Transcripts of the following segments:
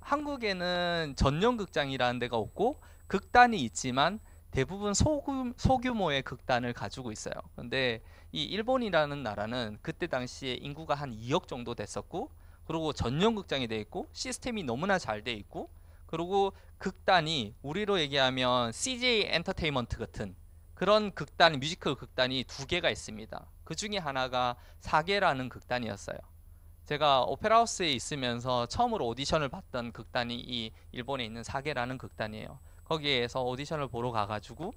한국에는 전용 극장이라는 데가 없고 극단이 있지만 대부분 소규모의 극단을 가지고 있어요. 근데 이 일본이라는 나라는 그때 당시에 인구가 한 2억 정도 됐었고, 그리고 전용 극장이 돼 있고 시스템이 너무나 잘 돼 있고, 그리고 극단이 우리로 얘기하면 CJ 엔터테인먼트 같은 그런 극단, 뮤지컬 극단이 두 개가 있습니다. 그 중에 하나가 사계라는 극단이었어요. 제가 오페라 하우스에 있으면서 처음으로 오디션을 봤던 극단이 이 일본에 있는 사계라는 극단이에요. 거기에서 오디션을 보러 가가지고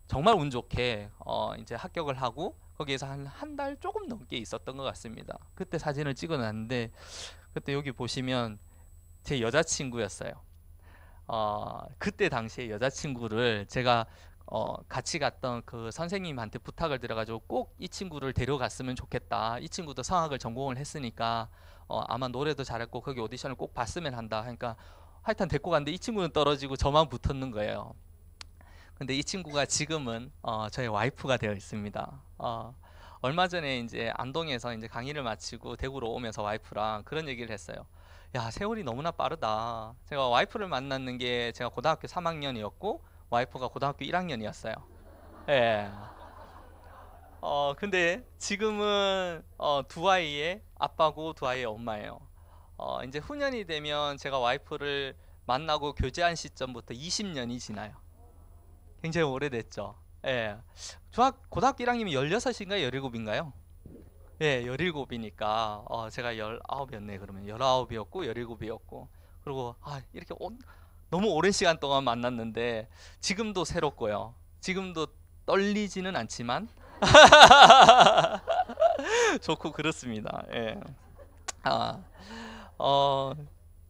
정말 운 좋게 이제 합격을 하고 거기에서 한 달 조금 넘게 있었던 것 같습니다. 그때 사진을 찍어놨는데, 그때 여기 보시면 제 여자친구였어요. 그때 당시에 여자친구를 제가 같이 갔던 그 선생님한테 부탁을 드려가지고 꼭 이 친구를 데려갔으면 좋겠다. 이 친구도 성악을 전공을 했으니까 아마 노래도 잘했고 거기 오디션을 꼭 봤으면 한다. 그러니까 하여튼 데리고 갔는데 이 친구는 떨어지고 저만 붙었는 거예요. 근데 이 친구가 지금은 저의 와이프가 되어 있습니다. 얼마 전에 이제 안동에서 이제 강의를 마치고 대구로 오면서 와이프랑 그런 얘기를 했어요. 야, 세월이 너무나 빠르다. 제가 와이프를 만났는 게 제가 고등학교 3학년이었고 와이프가 고등학교 1학년이었어요. 예. 근데 지금은 두 아이의 아빠고 두 아이의 엄마예요. 이제 후년이 되면 제가 와이프를 만나고 교제한 시점부터 20년이 지나요. 굉장히 오래됐죠. 예. 고등학교 1학년이면 16인가요? 17인가요? 예, 17이니까 제가 19이었네. 그러면 19이었고 17이었고, 그리고 이렇게 너무 오랜 시간 동안 만났는데 지금도 새롭고요. 지금도 떨리지는 않지만 좋고 그렇습니다. 예. 아, 어,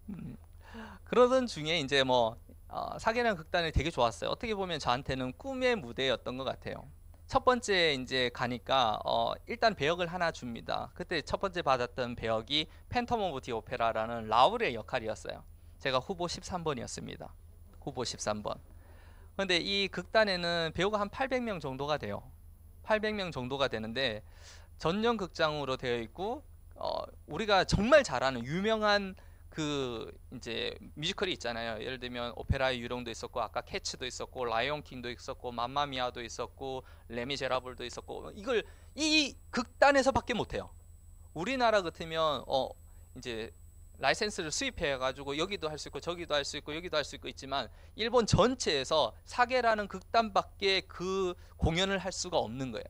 음, 그러던 중에 이제 뭐 사계라는 극단이 되게 좋았어요. 어떻게 보면 저한테는 꿈의 무대였던 것 같아요. 첫 번째 이제 가니까 일단 배역을 하나 줍니다. 그때 첫 번째 받았던 배역이 팬텀 오브 디 오페라라는 라울의 역할이었어요. 제가 후보 13번이었습니다. 후보 13번. 근데 이 극단에는 배우가 한 800명 정도가 돼요. 800명 정도가 되는데 전용 극장으로 되어 있고 우리가 정말 잘 아는 유명한 그 이제 뮤지컬이 있잖아요. 예를 들면 오페라의 유령도 있었고, 아까 캐츠도 있었고, 라이온 킹도 있었고, 맘마미아도 있었고, 레미제라블도 있었고, 이걸 이 극단에서밖에 못해요. 우리나라 같으면 이제 라이센스를 수입해 가지고 여기도 할 수 있고 저기도 할 수 있고 여기도 할 수 있고 있지만 일본 전체에서 사계라는 극단밖에 그 공연을 할 수가 없는 거예요.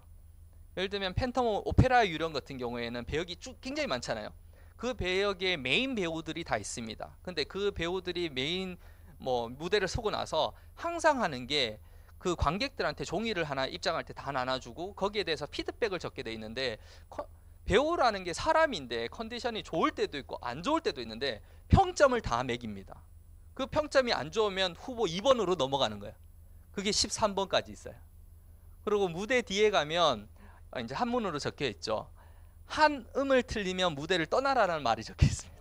예를 들면 팬텀 오페라 유령 같은 경우에는 배역이 굉장히 많잖아요. 그 배역에 메인 배우들이 다 있습니다. 근데 그 배우들이 메인 무대를 서고 나서 항상 하는 게 그 관객들한테 종이를 하나 입장할 때 다 나눠주고 거기에 대해서 피드백을 적게 돼 있는데, 배우라는 게 사람인데 컨디션이 좋을 때도 있고 안 좋을 때도 있는데 평점을 다 매깁니다. 그 평점이 안 좋으면 후보 2번으로 넘어가는 거예요. 그게 13번까지 있어요. 그리고 무대 뒤에 가면 이제 한문으로 적혀 있죠. 한 음을 틀리면 무대를 떠나라는 말이 적혀 있습니다.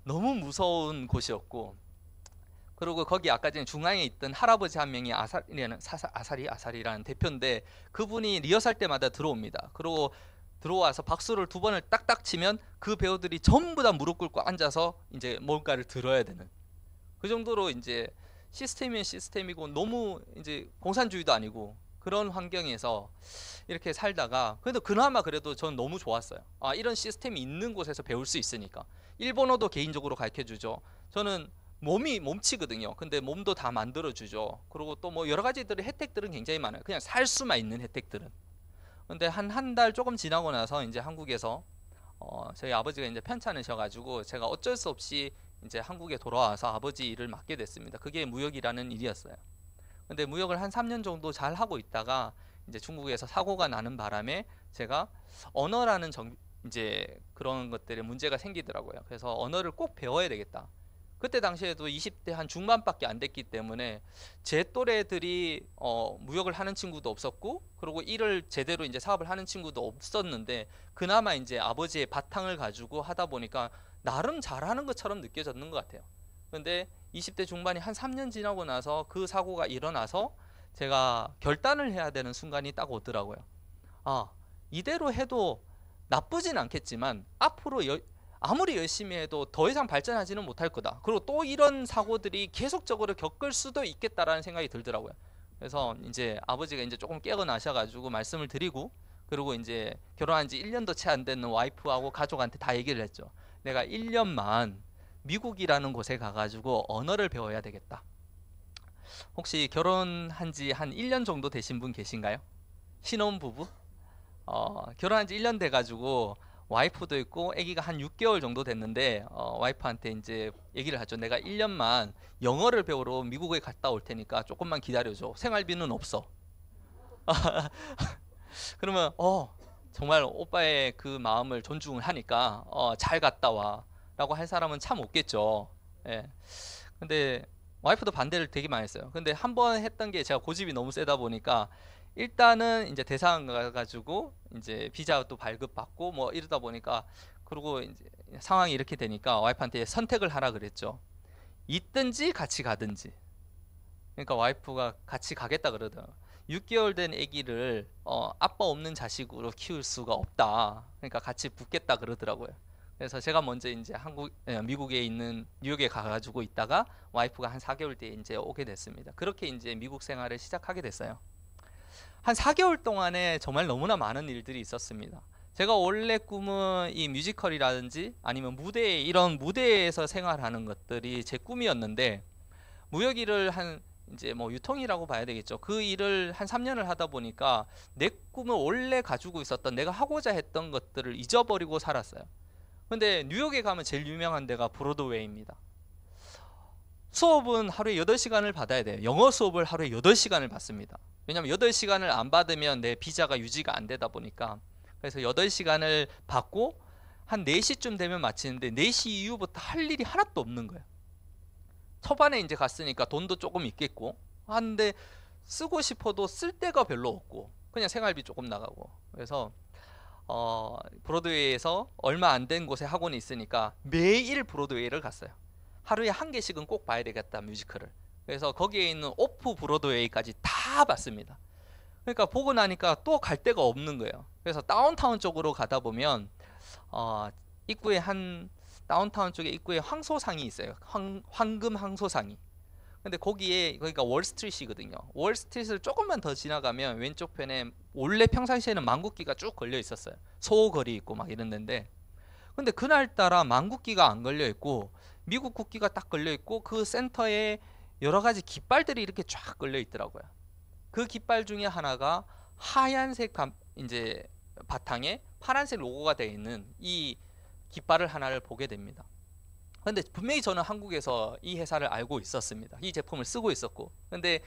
너무 무서운 곳이었고, 그리고 거기 아까 전에 중앙에 있던 할아버지 한 명이 아사리라는 대표인데, 그분이 리허설 때마다 들어옵니다. 그리고 들어와서 박수를 2번을 딱딱 치면 그 배우들이 전부 다 무릎 꿇고 앉아서 이제 뭔가를 들어야 되는, 그 정도로 이제 시스템이면 시스템이고 너무 이제 공산주의도 아니고 그런 환경에서 이렇게 살다가, 그래도 그나마 그래도 전 너무 좋았어요. 이런 시스템이 있는 곳에서 배울 수 있으니까. 일본어도 개인적으로 가르쳐주죠. 저는 몸치거든요. 근데 몸도 다 만들어주죠. 그리고 또 뭐 여러 가지들의 혜택들은 굉장히 많아요. 그냥 살 수만 있는 혜택들은. 근데 한 달 조금 지나고 나서 이제 한국에서 저희 아버지가 이제 편찮으셔가지고 제가 어쩔 수 없이 이제 한국에 돌아와서 아버지 일을 맡게 됐습니다. 그게 무역이라는 일이었어요. 근데 무역을 한 3년 정도 잘 하고 있다가 이제 중국에서 사고가 나는 바람에 제가 언어라는 이제 그런 것들에 문제가 생기더라고요. 그래서 언어를 꼭 배워야 되겠다. 그때 당시에도 20대 한 중반밖에 안 됐기 때문에 제 또래들이 무역을 하는 친구도 없었고, 그리고 일을 제대로 이제 사업을 하는 친구도 없었는데, 그나마 이제 아버지의 바탕을 가지고 하다 보니까 나름 잘하는 것처럼 느껴졌는 것 같아요. 근데 20대 중반이 한 3년 지나고 나서 그 사고가 일어나서 제가 결단을 해야 되는 순간이 딱 오더라고요. 이대로 해도 나쁘진 않겠지만 아무리 열심히 해도 더 이상 발전하지는 못할 거다. 그리고 또 이런 사고들이 계속적으로 겪을 수도 있겠다라는 생각이 들더라고요. 그래서 이제 아버지가 이제 조금 깨어나셔가지고 말씀을 드리고, 그리고 이제 결혼한 지 1년도 채 안 되는 와이프하고 가족한테 다 얘기를 했죠. 내가 1년만 미국이라는 곳에 가가지고 언어를 배워야 되겠다. 혹시 결혼한 지 한 1년 정도 되신 분 계신가요? 신혼부부? 결혼한 지 1년 돼가지고 와이프도 있고 아기가 한 6개월 정도 됐는데 와이프한테 이제 얘기를 하죠. 내가 1년만 영어를 배우러 미국에 갔다 올 테니까 조금만 기다려줘. 생활비는 없어. 그러면 정말 오빠의 그 마음을 존중을 하니까 잘 갔다 와 라고 할 사람은 참 없겠죠. 예. 근데 와이프도 반대를 되게 많이 했어요. 근데 한 번 했던 게, 제가 고집이 너무 세다 보니까 일단은 이제 대사관 가가지고 이제 비자도 발급받고 뭐 이러다 보니까, 그리고 이제 상황이 이렇게 되니까 와이프한테 선택을 하라 그랬죠. 있든지 같이 가든지. 그러니까 와이프가 같이 가겠다 그러더라고요. 6개월 된 아기를 아빠 없는 자식으로 키울 수가 없다. 그러니까 같이 붙겠다 그러더라고요. 그래서 제가 먼저 이제 미국에 있는 뉴욕에 가가지고 있다가 와이프가 한 4개월 뒤에 이제 오게 됐습니다. 그렇게 이제 미국 생활을 시작하게 됐어요. 한 4개월 동안에 정말 너무나 많은 일들이 있었습니다. 제가 원래 꿈은 이 뮤지컬이라든지 아니면 이런 무대에서 생활하는 것들이 제 꿈이었는데, 무역 일을 이제 뭐 유통이라고 봐야 되겠죠. 그 일을 한 3년을 하다 보니까 내 꿈을 원래 가지고 있었던, 내가 하고자 했던 것들을 잊어버리고 살았어요. 근데 뉴욕에 가면 제일 유명한 데가 브로드웨이입니다. 수업은 하루에 8시간을 받아야 돼요. 영어 수업을 하루에 8시간을 받습니다. 왜냐면 8시간을 안 받으면 내 비자가 유지가 안 되다 보니까. 그래서 8시간을 받고 한 4시쯤 되면 마치는데 4시 이후부터 할 일이 하나도 없는 거예요. 초반에 이제 갔으니까 돈도 조금 있겠고 한데, 쓰고 싶어도 쓸 데가 별로 없고 그냥 생활비 조금 나가고. 그래서 브로드웨이에서 얼마 안 된 곳에 학원이 있으니까 매일 브로드웨이를 갔어요. 하루에 한 개씩은 꼭 봐야 되겠다, 뮤지컬을. 그래서 거기에 있는 오프 브로드웨이까지 다 봤습니다. 그러니까 보고 나니까 또 갈 데가 없는 거예요. 그래서 다운타운 쪽으로 가다 보면 입구에 다운타운 쪽에 입구에 황소상이 있어요. 황금 황소상이. 근데 거기가 월스트리트이거든요. 월스트리트를 조금만 더 지나가면 왼쪽 편에 원래 평상시에는 망국기가 쭉 걸려 있었어요. 소거리 있고 막 이랬는데, 근데 그날따라 망국기가 안 걸려 있고 미국 국기가 딱 걸려 있고 그 센터에 여러 가지 깃발들이 이렇게 쫙 걸려 있더라고요. 그 깃발 중에 하나가 하얀색 이제 바탕에 파란색 로고가 되어 있는 이 깃발을 하나를 보게 됩니다. 근데 분명히 저는 한국에서 이 회사를 알고 있었습니다. 이 제품을 쓰고 있었고. 근데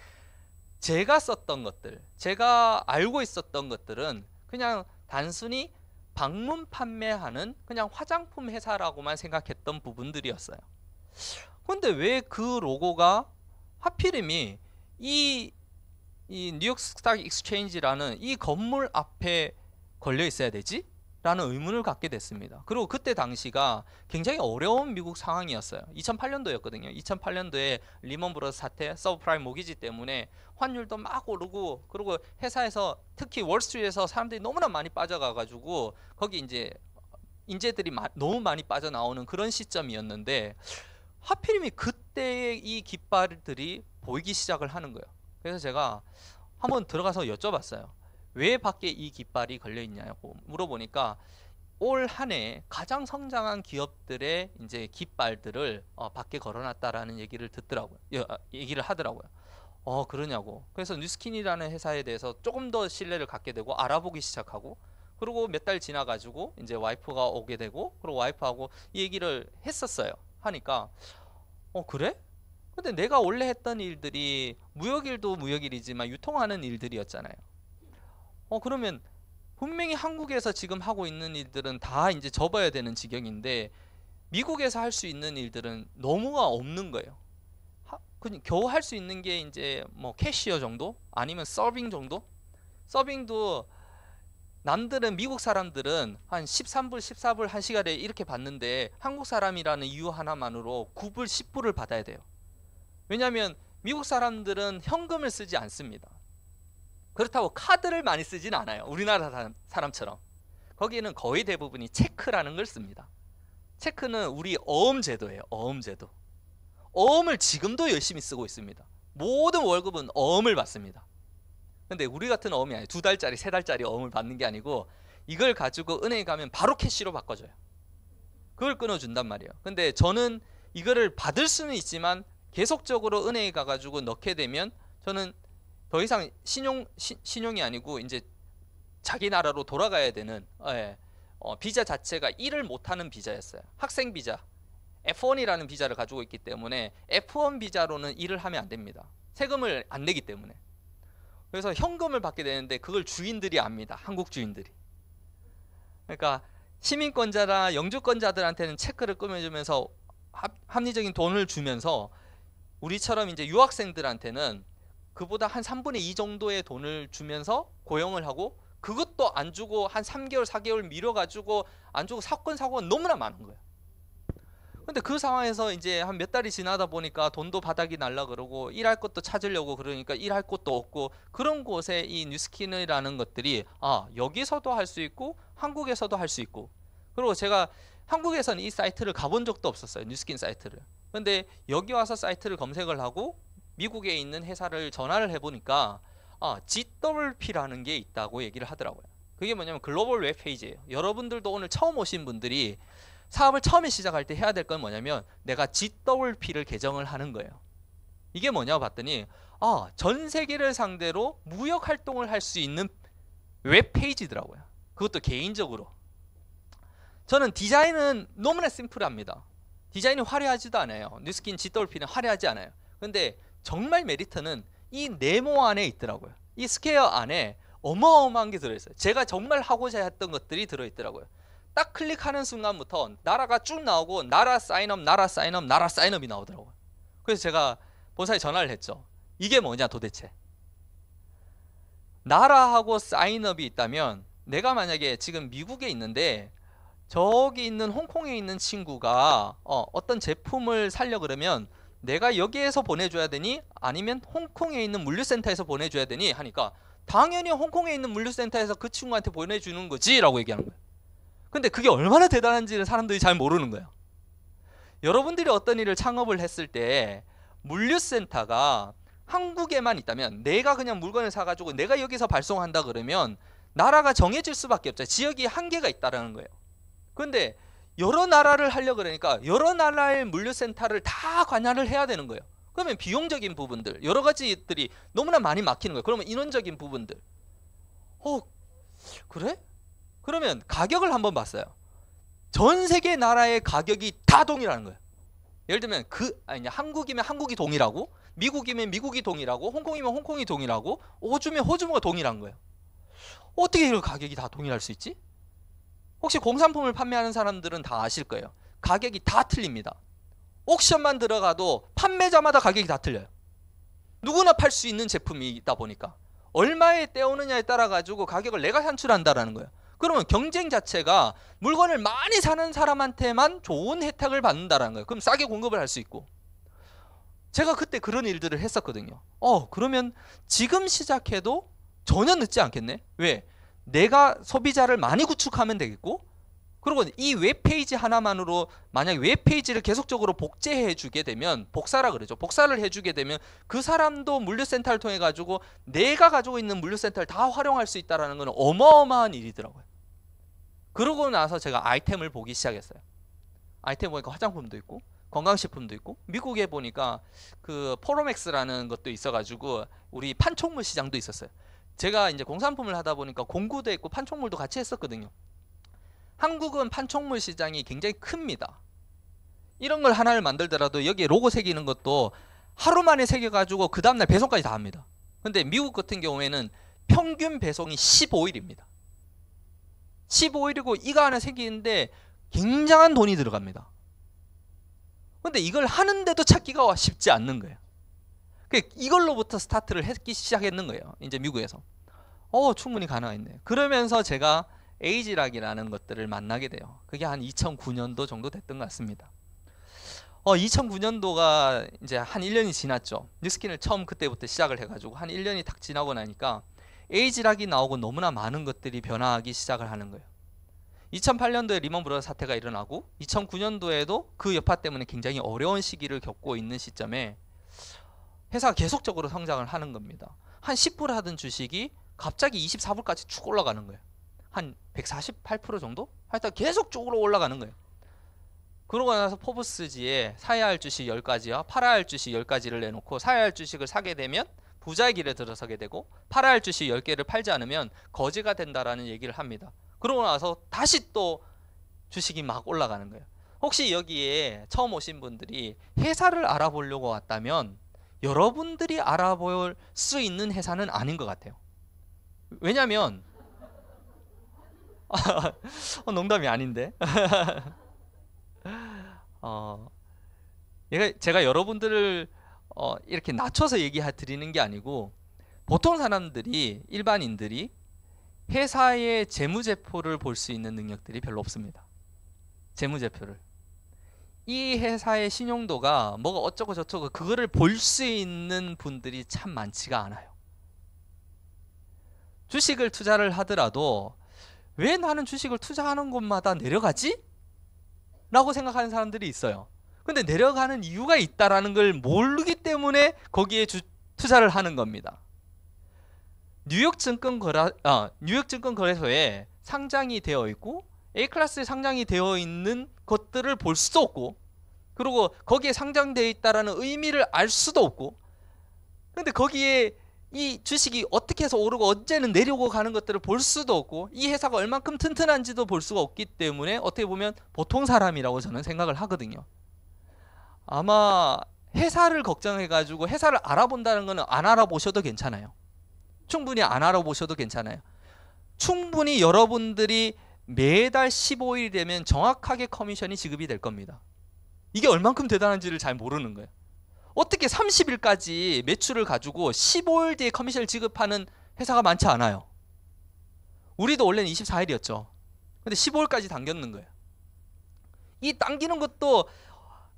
제가 썼던 것들, 제가 알고 있었던 것들은 그냥 단순히 방문 판매하는 그냥 화장품 회사라고만 생각했던 부분들이었어요. 근데 왜 그 로고가 하필이면 이 뉴욕 스탁 익스체인지라는 이 건물 앞에 걸려 있어야 되지? 라는 의문을 갖게 됐습니다. 그리고 그때 당시가 굉장히 어려운 미국 상황이었어요. 2008년도였거든요. 2008년도에 리먼 브러더스 사태, 서브프라임 모기지 때문에 환율도 막 오르고, 그리고 회사에서 특히 월스트리트에서 사람들이 너무나 많이 빠져가가지고 거기 이제 인재들이 너무 많이 빠져나오는 그런 시점이었는데, 하필이면 그때의 이 깃발들이 보이기 시작을 하는 거예요. 그래서 제가 한번 들어가서 여쭤봤어요. 왜 밖에 이 깃발이 걸려 있냐고 물어보니까 올 한 해 가장 성장한 기업들의 이제 깃발들을 밖에 걸어놨다라는 얘기를 하더라고요. 그러냐고. 그래서 뉴스킨이라는 회사에 대해서 조금 더 신뢰를 갖게 되고 알아보기 시작하고, 그리고 몇 달 지나가지고 이제 와이프가 오게 되고, 그리고 와이프하고 이 얘기를 했었어요. 하니까 그래? 근데 내가 원래 했던 일들이 무역일도 무역일이지만 유통하는 일들이었잖아요. 그러면 분명히 한국에서 지금 하고 있는 일들은 다 이제 접어야 되는 지경인데 미국에서 할 수 있는 일들은 너무가 없는 거예요. 겨우 할 수 있는 게 이제 뭐 캐시어 정도? 아니면 서빙 정도? 서빙도 남들은, 미국 사람들은 한 13불, 14불 한 시간에 이렇게 받는데 한국 사람이라는 이유 하나만으로 9불, 10불을 받아야 돼요. 왜냐하면 미국 사람들은 현금을 쓰지 않습니다. 그렇다고 카드를 많이 쓰진 않아요. 우리나라 사람처럼. 거기에는 거의 대부분이 체크라는 걸 씁니다. 체크는 우리 어음 제도예요. 어음 제도. 어음을 지금도 열심히 쓰고 있습니다. 모든 월급은 어음을 받습니다. 근데 우리 같은 어음이 아니에요. 2달짜리 3달짜리 어음을 받는 게 아니고 이걸 가지고 은행에 가면 바로 캐시로 바꿔줘요. 그걸 끊어준단 말이에요. 근데 저는 이거를 받을 수는 있지만 계속적으로 은행에 가가지고 넣게 되면 저는 더 이상 신용이 아니고 이제 자기 나라로 돌아가야 되는 비자 자체가 일을 못하는 비자였어요. 학생 비자 F1이라는 비자를 가지고 있기 때문에 F1 비자로는 일을 하면 안 됩니다. 세금을 안 내기 때문에. 그래서 현금을 받게 되는데 그걸 주인들이 압니다. 한국 주인들이. 그러니까 시민권자나 영주권자들한테는 체크를 끊어주면서 합리적인 돈을 주면서 우리처럼 이제 유학생들한테는 그보다 한 3분의 2 정도의 돈을 주면서 고용을 하고 그것도 안 주고 한 3개월 4개월 미뤄가지고 안 주고 사건사고가 너무나 많은 거예요. 근데 그 상황에서 이제 한 몇 달이 지나다 보니까 돈도 바닥이 날라 그러고 일할 것도 찾으려고 그러니까 일할 곳도 없고 그런 곳에 이 뉴스킨이라는 것들이 여기서도 할 수 있고 한국에서도 할 수 있고 그리고 제가 한국에서는 이 사이트를 가본 적도 없었어요. 뉴스킨 사이트를. 근데 여기 와서 사이트를 검색을 하고 미국에 있는 회사를 전화를 해보니까 GWP라는 게 있다고 얘기를 하더라고요. 그게 뭐냐면 글로벌 웹페이지예요. 여러분들도 오늘 처음 오신 분들이 사업을 처음에 시작할 때 해야 될 건 뭐냐면 내가 GWP를 개정을 하는 거예요. 이게 뭐냐고 봤더니 전 세계를 상대로 무역 활동을 할 수 있는 웹페이지더라고요. 그것도 개인적으로. 저는 디자인은 너무나 심플합니다. 디자인이 화려하지도 않아요. 뉴스킨 GWP는 화려하지 않아요. 근데 정말 메리트는 이 네모 안에 있더라고요. 이 스퀘어 안에 어마어마한 게 들어있어요. 제가 정말 하고자 했던 것들이 들어있더라고요. 딱 클릭하는 순간부터 나라가 쭉 나오고 나라 사인업, 나라 사인업, 나라 사인업이 나오더라고요. 그래서 제가 본사에 전화를 했죠. 이게 뭐냐 도대체. 나라하고 사인업이 있다면 내가 만약에 지금 미국에 있는데 저기 있는 홍콩에 있는 친구가 어떤 제품을 사려 그러면 내가 여기에서 보내줘야 되니 아니면 홍콩에 있는 물류센터에서 보내줘야 되니 하니까 당연히 홍콩에 있는 물류센터에서 그 친구한테 보내주는 거지 라고 얘기하는 거예요. 근데 그게 얼마나 대단한지를 사람들이 잘 모르는 거예요. 여러분들이 어떤 일을 창업을 했을 때 물류센터가 한국에만 있다면 내가 그냥 물건을 사가지고 내가 여기서 발송한다 그러면 나라가 정해질 수밖에 없죠. 지역이 한계가 있다는 거예요. 그런데 여러 나라를 하려고 그러니까 여러 나라의 물류센터를 다 관할을 해야 되는 거예요. 그러면 비용적인 부분들 여러 가지들이 너무나 많이 막히는 거예요. 그러면 인원적인 부분들 그래? 그러면 가격을 한번 봤어요. 전 세계 나라의 가격이 다 동일한 거예요. 예를 들면 한국이면 한국이 동일하고 미국이면 미국이 동일하고 홍콩이면 홍콩이 동일하고 호주면 호주가 동일한 거예요. 어떻게 이런 가격이 다 동일할 수 있지? 혹시 공산품을 판매하는 사람들은 다 아실 거예요. 가격이 다 틀립니다. 옥션만 들어가도 판매자마다 가격이 다 틀려요. 누구나 팔 수 있는 제품이 있다 보니까 얼마에 떼오느냐에 따라 가지고 가격을 내가 산출한다라는 거예요. 그러면 경쟁 자체가 물건을 많이 사는 사람한테만 좋은 혜택을 받는다라는 거예요. 그럼 싸게 공급을 할 수 있고. 제가 그때 그런 일들을 했었거든요. 그러면 지금 시작해도 전혀 늦지 않겠네? 왜? 내가 소비자를 많이 구축하면 되겠고 그리고 이 웹페이지 하나만으로 만약 웹페이지를 계속적으로 복제해 주게 되면 복사라 그러죠. 복사를 해주게 되면 그 사람도 물류센터를 통해 가지고 내가 가지고 있는 물류센터를 다 활용할 수 있다는 건 어마어마한 일이더라고요. 그러고 나서 제가 아이템을 보기 시작했어요. 아이템 보니까 화장품도 있고 건강식품도 있고 미국에 보니까 그 포로맥스라는 것도 있어가지고 우리 판촉물 시장도 있었어요. 제가 이제 공산품을 하다 보니까 공구도 있고 판촉물도 같이 했었거든요. 한국은 판촉물 시장이 굉장히 큽니다. 이런 걸 하나를 만들더라도 여기에 로고 새기는 것도 하루 만에 새겨가지고 그 다음날 배송까지 다 합니다. 근데 미국 같은 경우에는 평균 배송이 15일입니다. 15일이고 이거 하나 새기는데 굉장한 돈이 들어갑니다. 근데 이걸 하는데도 찾기가 쉽지 않는 거예요. 이걸로부터 스타트를 했기 시작했는 거예요. 이제 미국에서. 충분히 가능했네. 그러면서 제가 에이지락이라는 것들을 만나게 돼요. 그게 한 2009년도 정도 됐던 것 같습니다. 2009년도가 이제 한 1년이 지났죠. 뉴스킨을 처음 그때부터 시작을 해가지고 한 1년이 딱 지나고 나니까 에이지락이 나오고 너무나 많은 것들이 변화하기 시작을 하는 거예요. 2008년도에 리먼 브러더스 사태가 일어나고 2009년도에도 그 여파 때문에 굉장히 어려운 시기를 겪고 있는 시점에 회사가 계속적으로 성장을 하는 겁니다. 한 10불 하던 주식이 갑자기 24불까지 쭉 올라가는 거예요. 한 148% 정도? 하여튼 계속 쭉으로 올라가는 거예요. 그러고 나서 포브스지에 사야 할 주식 10가지와 팔아야 할 주식 10가지를 내놓고 사야 할 주식을 사게 되면 부자의 길에 들어서게 되고 팔아야 할 주식 10개를 팔지 않으면 거지가 된다라는 얘기를 합니다. 그러고 나서 다시 또 주식이 막 올라가는 거예요. 혹시 여기에 처음 오신 분들이 회사를 알아보려고 왔다면 여러분들이 알아볼 수 있는 회사는 아닌 것 같아요. 왜냐면 농담이 아닌데 제가 여러분들을 이렇게 낮춰서 드리는 게 아니고 보통 사람들이 일반인들이 회사의 재무제표를 볼 수 있는 능력들이 별로 없습니다. 재무제표를 이 회사의 신용도가 뭐가 어쩌고 저쩌고 그거를 볼 수 있는 분들이 참 많지가 않아요. 주식을 투자를 하더라도 왜 나는 주식을 투자하는 곳마다 내려가지? 라고 생각하는 사람들이 있어요. 근데 내려가는 이유가 있다라는 걸 모르기 때문에 거기에 투자를 하는 겁니다. 뉴욕 증권거래소에 상장이 되어 있고 A클래스에 상장이 되어 있는 것들을 볼 수도 없고 그리고 거기에 상장되어 있다라는 의미를 알 수도 없고 근데 거기에 이 주식이 어떻게 해서 오르고 언제는 내려오고 가는 것들을 볼 수도 없고 이 회사가 얼만큼 튼튼한지도 볼 수가 없기 때문에 어떻게 보면 보통 사람이라고 저는 생각을 하거든요. 아마 회사를 걱정해가지고 회사를 알아본다는 거는 안 알아보셔도 괜찮아요. 충분히 안 알아보셔도 괜찮아요. 충분히 여러분들이 매달 15일이 되면 정확하게 커미션이 지급이 될 겁니다. 이게 얼만큼 대단한지를 잘 모르는 거예요. 어떻게 30일까지 매출을 가지고 15일 뒤에 커미션을 지급하는 회사가 많지 않아요. 우리도 원래는 24일이었죠. 근데 15일까지 당겼는 거예요. 이 당기는 것도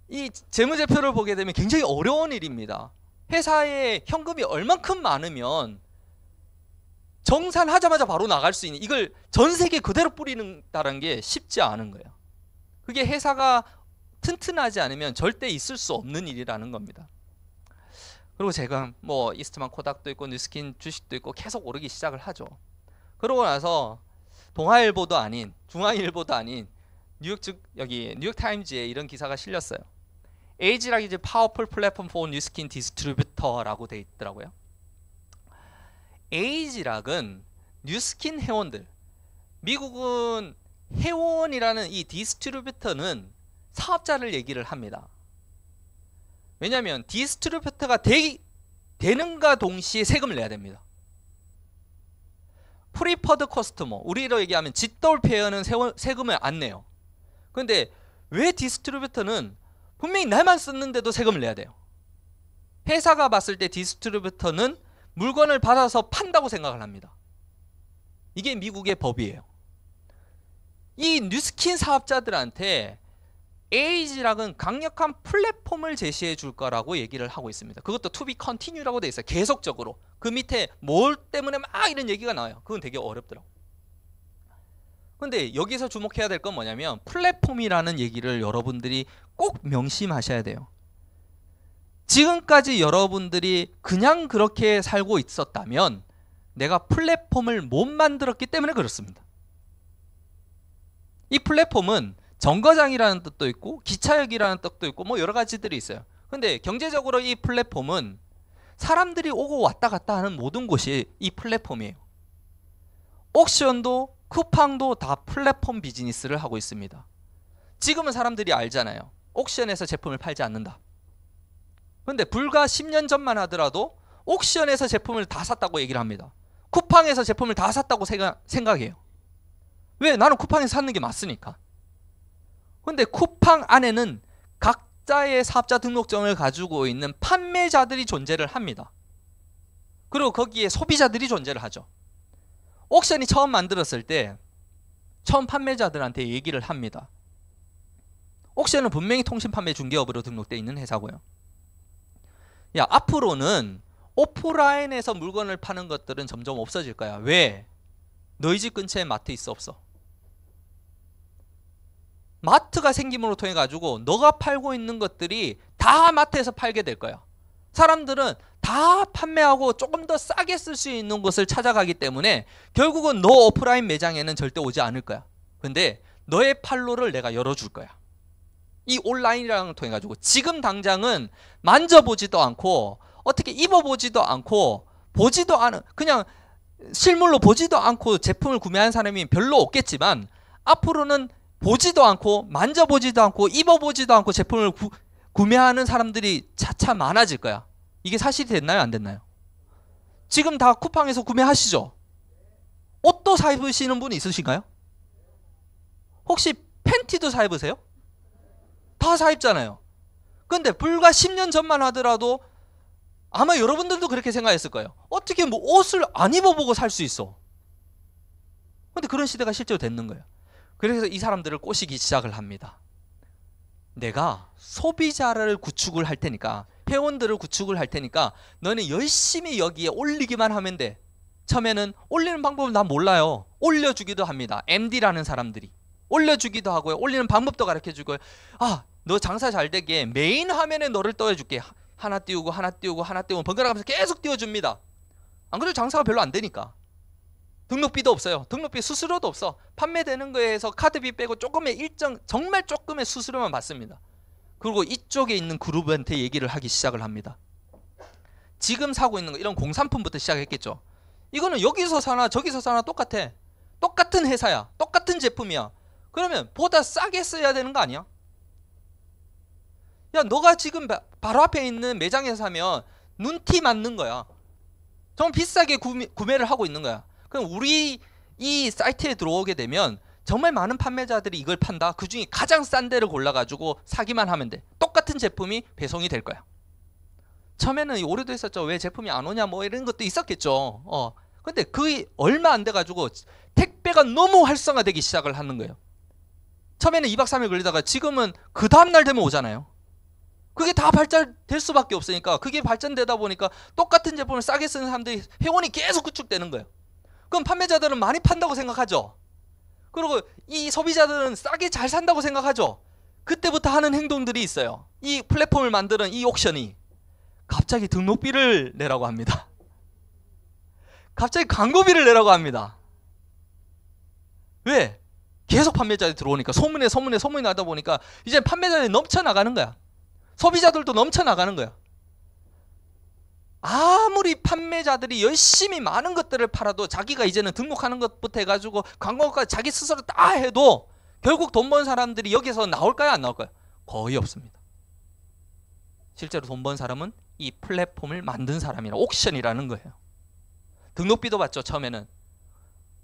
이 재무제표를 보게 되면 굉장히 어려운 일입니다. 회사에 현금이 얼만큼 많으면 정산하자마자 바로 나갈 수 있는 이걸 전 세계에 그대로 뿌리는다는 게 쉽지 않은 거예요. 그게 회사가 튼튼하지 않으면 절대 있을 수 없는 일이라는 겁니다. 그리고 제가 뭐 이스트만 코닥도 있고 뉴스킨 주식도 있고 계속 오르기 시작을 하죠. 그러고 나서 동아일보도 아닌 중앙일보도 아닌 뉴욕타임즈에 이런 기사가 실렸어요. AG락 이제 파워풀 플랫폼 for 뉴스킨 디스트리뷰터라고 돼 있더라고요. AG락은 뉴스킨 회원들, 미국은 회원이라는 이 디스트리뷰터는 사업자를 얘기를 합니다. 왜냐하면 디스트리뷰터가 되는가 동시에 세금을 내야 됩니다. 프리퍼드 커스터머, 우리로 얘기하면 짓돌 페어는 세금을 안 내요. 그런데 왜 디스트리뷰터는 분명히 날만 썼는데도 세금을 내야 돼요? 회사가 봤을 때 디스트리뷰터는 물건을 받아서 판다고 생각을 합니다. 이게 미국의 법이에요. 이 뉴스킨 사업자들한테 AG락은 강력한 플랫폼을 제시해 줄 거라고 얘기를 하고 있습니다. 그것도 to be continue라고 돼 있어요. 계속적으로. 그 밑에 뭘 때문에 막 이런 얘기가 나와요. 그건 되게 어렵더라고요. 근데 여기서 주목해야 될 건 뭐냐면 플랫폼이라는 얘기를 여러분들이 꼭 명심하셔야 돼요. 지금까지 여러분들이 그냥 그렇게 살고 있었다면 내가 플랫폼을 못 만들었기 때문에 그렇습니다. 이 플랫폼은 정거장이라는 뜻도 있고 기차역이라는 뜻도 있고 뭐 여러 가지들이 있어요. 근데 경제적으로 이 플랫폼은 사람들이 오고 왔다 갔다 하는 모든 곳이 이 플랫폼이에요. 옥션도 쿠팡도 다 플랫폼 비즈니스를 하고 있습니다. 지금은 사람들이 알잖아요. 옥션에서 제품을 팔지 않는다. 근데 불과 10년 전만 하더라도 옥션에서 제품을 다 샀다고 얘기를 합니다. 쿠팡에서 제품을 다 샀다고 생각해요. 왜? 나는 쿠팡에서 샀는 게 맞으니까. 근데 쿠팡 안에는 각자의 사업자 등록증을 가지고 있는 판매자들이 존재를 합니다. 그리고 거기에 소비자들이 존재를 하죠. 옥션이 처음 만들었을 때 처음 판매자들한테 얘기를 합니다. 옥션은 분명히 통신판매 중개업으로 등록되어 있는 회사고요. 야, 앞으로는 오프라인에서 물건을 파는 것들은 점점 없어질 거야. 왜? 너희 집 근처에 마트 있어 없어? 마트가 생김으로 통해 가지고 너가 팔고 있는 것들이 다 마트에서 팔게 될 거야. 사람들은 다 판매하고 조금 더 싸게 쓸 수 있는 곳을 찾아가기 때문에 결국은 너 오프라인 매장에는 절대 오지 않을 거야. 근데 너의 판로를 내가 열어줄 거야. 이 온라인이라는 걸 통해 가지고 지금 당장은 만져보지도 않고 어떻게 입어보지도 않고 보지도 않은, 그냥 실물로 보지도 않고 제품을 구매한 사람이 별로 없겠지만 앞으로는 보지도 않고 만져보지도 않고 입어보지도 않고 제품을 구매하는 사람들이 차차 많아질 거야. 이게 사실이 됐나요? 안 됐나요? 지금 다 쿠팡에서 구매하시죠? 옷도 사 입으시는 분이 있으신가요? 혹시 팬티도 사 입으세요? 다 사 입잖아요. 근데 불과 10년 전만 하더라도 아마 여러분들도 그렇게 생각했을 거예요. 어떻게 뭐 옷을 안 입어보고 살 수 있어? 근데 그런 시대가 실제로 됐는 거예요. 그래서 이 사람들을 꼬시기 시작을 합니다. 내가 소비자를 구축을 할 테니까, 회원들을 구축을 할 테니까 너는 열심히 여기에 올리기만 하면 돼. 처음에는 올리는 방법은 난 몰라요. 올려주기도 합니다. MD라는 사람들이 올려주기도 하고요. 올리는 방법도 가르쳐주고요. 아, 너 장사 잘 되게 메인 화면에 너를 떠해줄게. 하나 띄우고 하나 띄우고 하나 띄우고 번갈아가면서 계속 띄워줍니다. 안 그래도 장사가 별로 안 되니까. 등록비도 없어요. 등록비 수수료도 없어. 판매되는 거에서 카드비 빼고 조금의 일정, 정말 조금의 수수료만 받습니다. 그리고 이쪽에 있는 그룹한테 얘기를 하기 시작을 합니다. 지금 사고 있는 거, 이런 공산품부터 시작했겠죠. 이거는 여기서 사나 저기서 사나 똑같아. 똑같은 회사야. 똑같은 제품이야. 그러면 보다 싸게 써야 되는 거 아니야? 야, 너가 지금 바로 앞에 있는 매장에서 사면 눈티 맞는 거야. 정말 비싸게 구매를 하고 있는 거야. 그럼 우리 이 사이트에 들어오게 되면 정말 많은 판매자들이 이걸 판다. 그 중에 가장 싼 데를 골라가지고 사기만 하면 돼. 똑같은 제품이 배송이 될 거야. 처음에는 오류도 있었죠. 왜 제품이 안 오냐 뭐 이런 것도 있었겠죠. 근데 그 얼마 안 돼가지고 택배가 너무 활성화되기 시작을 하는 거예요. 처음에는 2박 3일 걸리다가 지금은 그 다음날 되면 오잖아요. 그게 다 발전될 수밖에 없으니까, 그게 발전되다 보니까 똑같은 제품을 싸게 쓰는 사람들이, 회원이 계속 구축되는 거예요. 그럼 판매자들은 많이 판다고 생각하죠. 그리고 이 소비자들은 싸게 잘 산다고 생각하죠. 그때부터 하는 행동들이 있어요. 이 플랫폼을 만드는 이 옥션이 갑자기 등록비를 내라고 합니다. 갑자기 광고비를 내라고 합니다. 왜? 계속 판매자들이 들어오니까, 소문이 나다 보니까 이제 판매자들이 넘쳐나가는 거야. 소비자들도 넘쳐나가는 거야. 아무리 판매자들이 열심히 많은 것들을 팔아도 자기가 이제는 등록하는 것부터 해가지고 광고까지 자기 스스로 다 해도 결국 돈 번 사람들이 여기서 나올까요? 안 나올까요? 거의 없습니다. 실제로 돈 번 사람은 이 플랫폼을 만든 사람이라, 옥션이라는 거예요. 등록비도 받죠. 처음에는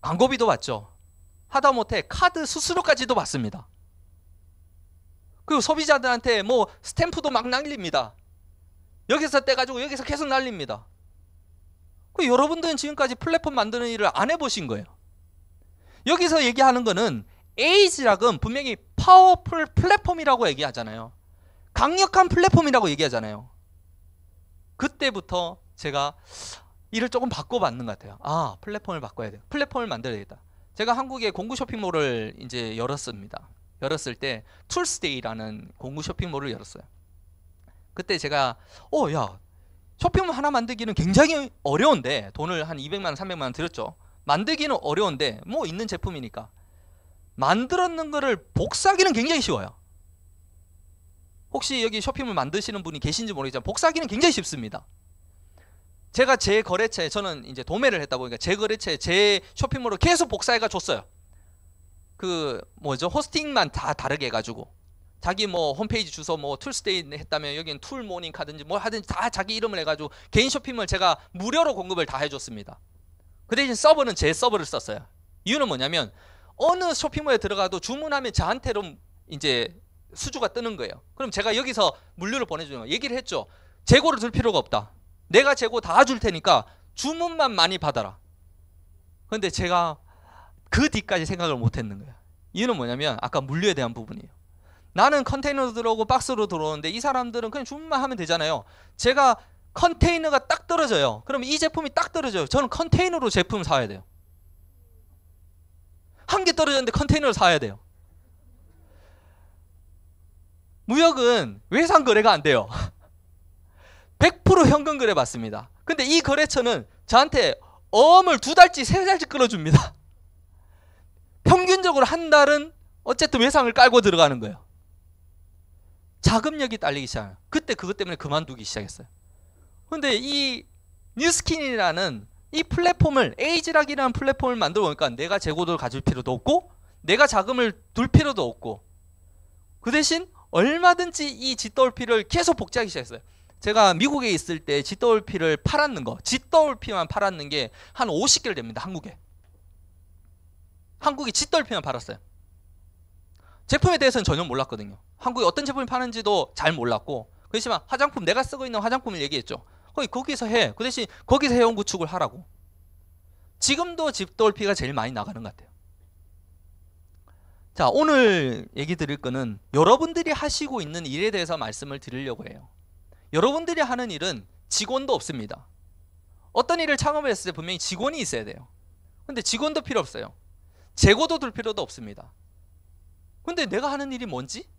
광고비도 받죠. 하다못해 카드 수수료까지도 받습니다. 그리고 소비자들한테 뭐 스탬프도 막 날립니다. 여기서 떼가지고 여기서 계속 날립니다. 그 여러분들은 지금까지 플랫폼 만드는 일을 안 해보신 거예요. 여기서 얘기하는 거는 에이지락은 분명히 파워풀 플랫폼이라고 얘기하잖아요. 강력한 플랫폼이라고 얘기하잖아요. 그때부터 제가 일을 조금 바꿔봤는 것 같아요. 아, 플랫폼을 바꿔야 돼요. 플랫폼을 만들어야 되겠다. 제가 한국에 공구 쇼핑몰을 이제 열었습니다. 열었을 때 툴스데이라는 공구 쇼핑몰을 열었어요. 그때 제가 야, 쇼핑몰 하나 만들기는 굉장히 어려운데, 돈을 한 200만 원, 300만 원 들였죠. 만들기는 어려운데 뭐 있는 제품이니까 만들었는 거를 복사하기는 굉장히 쉬워요. 혹시 여기 쇼핑몰 만드시는 분이 계신지 모르겠지만 복사하기는 굉장히 쉽습니다. 제가 제 거래처에, 저는 이제 도매를 했다 보니까 제 거래처에 제 쇼핑몰을 계속 복사해가 줬어요. 그 뭐죠, 호스팅만 다 다르게 해가지고 자기 뭐 홈페이지 주소 뭐 툴스데이 했다면 여기는 툴모닝 하든지 뭐 하든지 다 자기 이름을 해가지고 개인 쇼핑몰 제가 무료로 공급을 다 해줬습니다. 그 대신 서버는 제 서버를 썼어요. 이유는 뭐냐면 어느 쇼핑몰에 들어가도 주문하면 저한테로 이제 수주가 뜨는 거예요. 그럼 제가 여기서 물류를 보내주는 거예요. 얘기를 했죠. 재고를 들 필요가 없다. 내가 재고 다 줄 테니까 주문만 많이 받아라. 근데 제가 그 뒤까지 생각을 못 했는 거예요. 이유는 뭐냐면 아까 물류에 대한 부분이에요. 나는 컨테이너로 들어오고 박스로 들어오는데 이 사람들은 그냥 주문만 하면 되잖아요. 제가 컨테이너가 딱 떨어져요. 그럼 이 제품이 딱 떨어져요. 저는 컨테이너로 제품을 사야 돼요. 한 개 떨어졌는데 컨테이너를 사야 돼요. 무역은 외상 거래가 안 돼요. 100% 현금 거래 받습니다. 근데 이 거래처는 저한테 어음을 2달치 3달치 끌어줍니다. 평균적으로 한 달은 어쨌든 외상을 깔고 들어가는 거예요. 자금력이 딸리기 시작해요. 그때 그것 때문에 그만두기 시작했어요. 근데 이 뉴스킨이라는 이 플랫폼을, 에이지락이라는 플랫폼을 만들어 보니까 내가 재고를 가질 필요도 없고 내가 자금을 둘 필요도 없고 그 대신 얼마든지 이 GWP를 계속 복제하기 시작했어요. 제가 미국에 있을 때 GWP를 팔았는 거, GWP만 팔았는 게 한 50개를 됩니다. 한국이 GWP만 팔았어요. 제품에 대해서는 전혀 몰랐거든요. 한국에 어떤 제품이 파는지도 잘 몰랐고, 그렇지만 화장품, 내가 쓰고 있는 화장품을 얘기했죠. 거기서 해. 그 대신 거기서 회원 구축을 하라고. 지금도 GWP가 제일 많이 나가는 것 같아요. 자, 오늘 얘기 드릴 거는 여러분들이 하시고 있는 일에 대해서 말씀을 드리려고 해요. 여러분들이 하는 일은 직원도 없습니다. 어떤 일을 창업했을 때 분명히 직원이 있어야 돼요. 근데 직원도 필요 없어요. 재고도 둘 필요도 없습니다. 근데 내가 하는 일이 뭔지?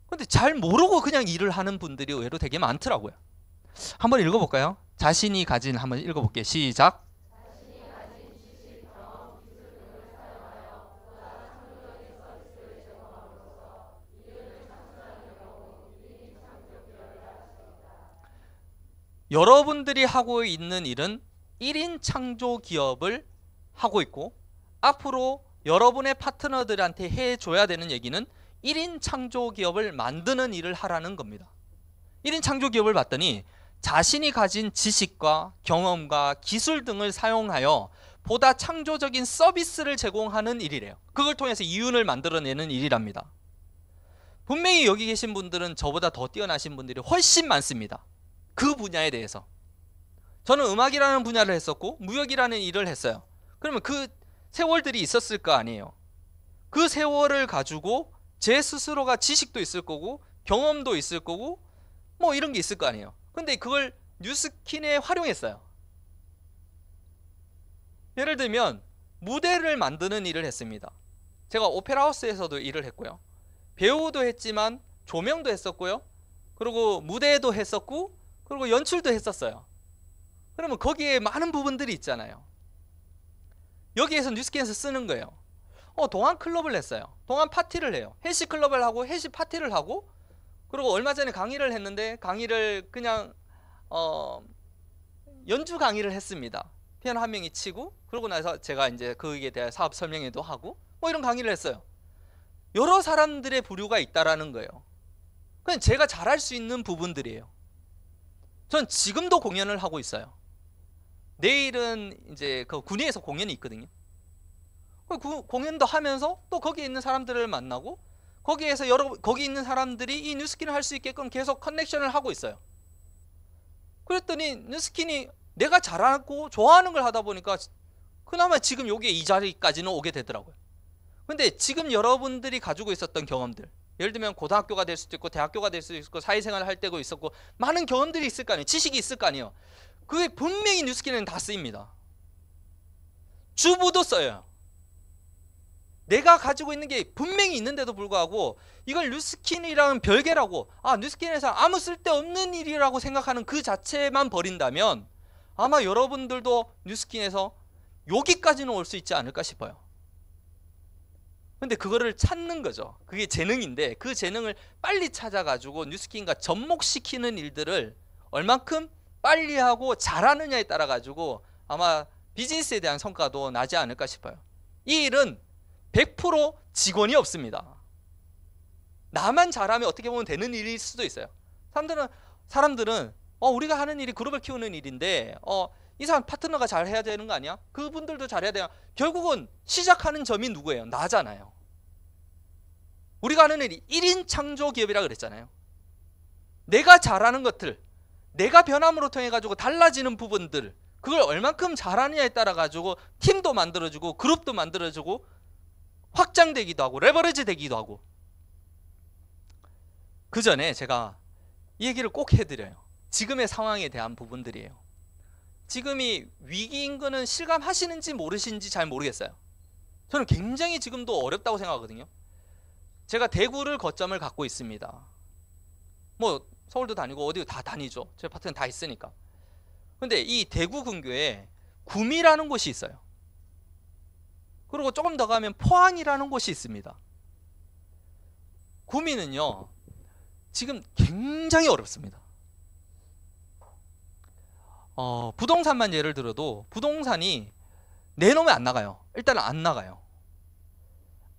근데 잘 모르고 그냥 일을 하는 분들이 의외로 되게 많더라고요. 한번 읽어볼까요? 자신이 가진, 한번 읽어볼게요. 시작. 여러분들이 하고 있는 일은 1인 창조 기업을 하고 있고, 앞으로 여러분의 파트너들한테 해줘야 되는 얘기는 1인 창조 기업을 만드는 일을 하라는 겁니다. 1인 창조 기업을 봤더니 자신이 가진 지식과 경험과 기술 등을 사용하여 보다 창조적인 서비스를 제공하는 일이래요. 그걸 통해서 이윤을 만들어내는 일이랍니다. 분명히 여기 계신 분들은 저보다 더 뛰어나신 분들이 훨씬 많습니다. 그 분야에 대해서. 저는 음악이라는 분야를 했었고 무역이라는 일을 했어요. 그러면 그 세월들이 있었을 거 아니에요. 그 세월을 가지고 제 스스로가 지식도 있을 거고 경험도 있을 거고 뭐 이런 게 있을 거 아니에요. 근데 그걸 뉴스킨에 활용했어요. 예를 들면 무대를 만드는 일을 했습니다. 제가 오페라 하우스에서도 일을 했고요. 배우도 했지만 조명도 했었고요. 그리고 무대도 했었고 그리고 연출도 했었어요. 그러면 거기에 많은 부분들이 있잖아요. 여기에서 뉴스킨에서 쓰는 거예요. 동안 클럽을 했어요. 동안 파티를 해요. 해시 클럽을 하고 해시 파티를 하고, 그리고 얼마 전에 강의를 했는데 강의를 그냥 연주 강의를 했습니다. 피아노 한 명이 치고, 그러고 나서 제가 이제 거기에 대한 사업 설명회도 하고 뭐 이런 강의를 했어요. 여러 사람들의 부류가 있다라는 거예요. 그냥 제가 잘할 수 있는 부분들이에요. 전 지금도 공연을 하고 있어요. 내일은 이제 그 군위에서 공연이 있거든요. 그 공연도 하면서 또 거기에 있는 사람들을 만나고 거기에서 거기 있는 사람들이 이 뉴스킨을 할 수 있게끔 계속 커넥션을 하고 있어요. 그랬더니 뉴스킨이 내가 잘하고 좋아하는 걸 하다 보니까 그나마 지금 여기에 이 자리까지는 오게 되더라고요. 근데 지금 여러분들이 가지고 있었던 경험들, 예를 들면 고등학교가 될 수도 있고 대학교가 될 수도 있고 사회생활을 할 때도 있었고 많은 경험들이 있을 거 아니에요. 지식이 있을 거 아니에요. 그게 분명히 뉴스킨에는 다 쓰입니다. 주부도 써요. 내가 가지고 있는 게 분명히 있는데도 불구하고 이걸 뉴스킨이랑은 별개라고, 뉴스킨에서 아무 쓸데없는 일이라고 생각하는 그 자체만 버린다면 아마 여러분들도 뉴스킨에서 여기까지는 올 수 있지 않을까 싶어요. 근데 그거를 찾는 거죠. 그게 재능인데 그 재능을 빨리 찾아가지고 뉴스킨과 접목시키는 일들을 얼만큼 빨리 하고 잘하느냐에 따라 가지고 아마 비즈니스에 대한 성과도 나지 않을까 싶어요. 이 일은 100% 직원이 없습니다. 나만 잘하면 어떻게 보면 되는 일일 수도 있어요. 사람들은 우리가 하는 일이 그룹을 키우는 일인데 이 사람 파트너가 잘 해야 되는 거 아니야? 그분들도 잘해야 돼요. 결국은 시작하는 점이 누구예요? 나잖아요. 우리가 하는 일이 1인 창조 기업이라 그랬잖아요. 내가 잘하는 것들, 내가 변함으로 통해 가지고 달라지는 부분들, 그걸 얼만큼 잘하느냐에 따라 가지고 팀도 만들어주고 그룹도 만들어주고 확장되기도 하고 레버리지 되기도 하고. 그 전에 제가 이 얘기를 꼭 해드려요. 지금의 상황에 대한 부분들이에요. 지금이 위기인 거는 실감하시는지 모르시는지 잘 모르겠어요. 저는 굉장히 지금도 어렵다고 생각하거든요. 제가 대구를 거점을 갖고 있습니다. 뭐 서울도 다니고 어디 다 다니죠. 제 파트는 다 있으니까. 근데 이 대구 근교에 구미라는 곳이 있어요. 그리고 조금 더 가면 포항이라는 곳이 있습니다. 구미는요, 지금 굉장히 어렵습니다. 부동산만 예를 들어도 부동산이 내놓으면 안 나가요. 일단 안 나가요.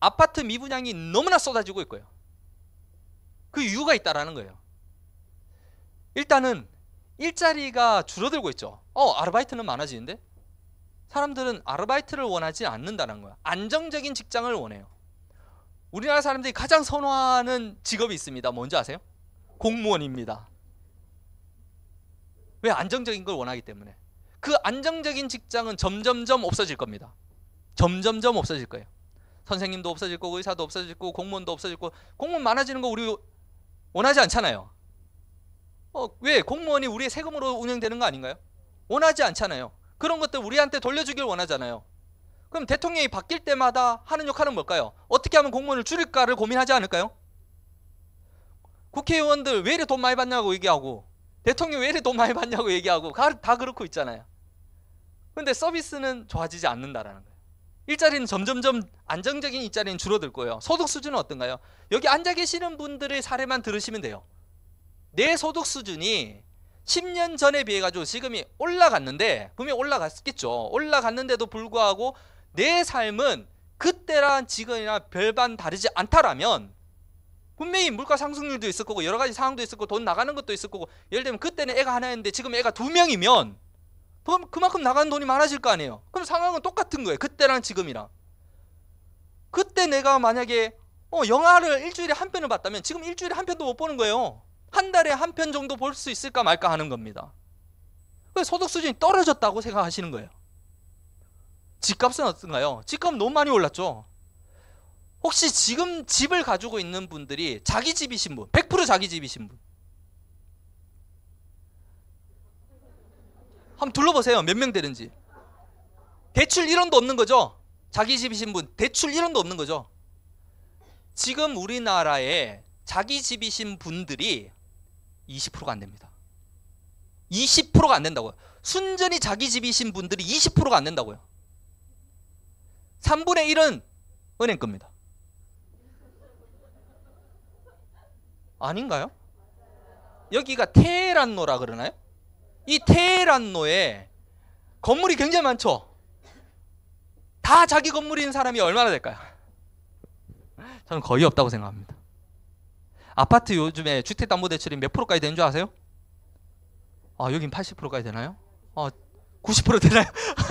아파트 미분양이 너무나 쏟아지고 있고요. 그 이유가 있다라는 거예요. 일단은 일자리가 줄어들고 있죠. 아르바이트는 많아지는데 사람들은 아르바이트를 원하지 않는다는 거야. 안정적인 직장을 원해요. 우리나라 사람들이 가장 선호하는 직업이 있습니다. 뭔지 아세요? 공무원입니다. 왜? 안정적인 걸 원하기 때문에. 그 안정적인 직장은 점점점 없어질 겁니다. 점점점 없어질 거예요. 선생님도 없어질 거고, 의사도 없어질 거고, 공무원도 없어질 거고. 공무원 많아지는 거 우리 원하지 않잖아요. 왜? 공무원이 우리의 세금으로 운영되는 거 아닌가요? 원하지 않잖아요. 그런 것들 우리한테 돌려주길 원하잖아요. 그럼 대통령이 바뀔 때마다 하는 역할은 뭘까요? 어떻게 하면 공무원을 줄일까를 고민하지 않을까요? 국회의원들 왜 이렇게 돈 많이 받냐고 얘기하고, 대통령 왜 이렇게 돈 많이 받냐고 얘기하고, 다 그렇고 있잖아요. 근데 서비스는 좋아지지 않는다라는 거예요. 일자리는 점점점 안정적인 일자리는 줄어들 거예요. 소득 수준은 어떤가요? 여기 앉아 계시는 분들의 사례만 들으시면 돼요. 내 소득 수준이 10년 전에 비해 가지고 지금이 올라갔는데, 분명히 올라갔겠죠. 올라갔는데도 불구하고 내 삶은 그때랑 지금이나 별반 다르지 않다라면 분명히 물가 상승률도 있을 거고 여러 가지 상황도 있을 거고 돈 나가는 것도 있을 거고, 예를 들면 그때는 애가 하나였는데 지금 애가 2명이면 그만큼 나가는 돈이 많아질 거 아니에요. 그럼 상황은 똑같은 거예요. 그때랑 지금이랑. 그때 내가 만약에 영화를 일주일에 한 편을 봤다면 지금 일주일에 한 편도 못 보는 거예요. 한 달에 한 편 정도 볼 수 있을까 말까 하는 겁니다. 그래서 소득 수준이 떨어졌다고 생각하시는 거예요. 집값은 어떤가요? 집값은 너무 많이 올랐죠. 혹시 지금 집을 가지고 있는 분들이 자기 집이신 분, 100% 자기 집이신 분, 한번 둘러보세요. 몇 명 되는지. 대출 1원도 없는 거죠. 자기 집이신 분 대출 1원도 없는 거죠. 지금 우리나라에 자기 집이신 분들이 20%가 안 됩니다. 20%가 안 된다고요. 순전히 자기 집이신 분들이 20%가 안 된다고요. 3분의 1은 은행 겁니다. 아닌가요? 여기가 테헤란로라 그러나요? 이 테헤란로에 건물이 굉장히 많죠. 다 자기 건물인 사람이 얼마나 될까요? 저는 거의 없다고 생각합니다. 아파트 요즘에 주택담보대출이 몇 프로까지 되는 줄 아세요? 여긴 80%까지 되나요? 90% 되나요?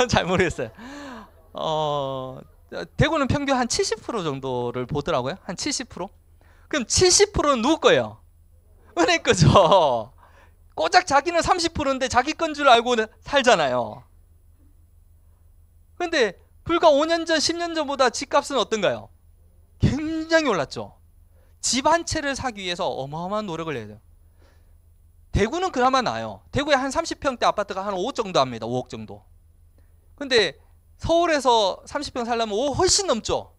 잘 모르겠어요. 대구는 평균 한 70% 정도를 보더라고요. 한 70%? 그럼 70%는 누구 거예요? 은행 거죠. 꼬작 자기는 30%인데 자기 건 줄 알고 살잖아요. 근데 불과 5년 전, 10년 전보다 집값은 어떤가요? 굉장히 올랐죠. 집 한 채를 사기 위해서 어마어마한 노력을 해야 돼요. 대구는 그나마 나아요. 대구에 한 30평대 아파트가 한 5억 정도 합니다. 5억 정도. 근데 서울에서 30평 살려면 5억 훨씬 넘죠.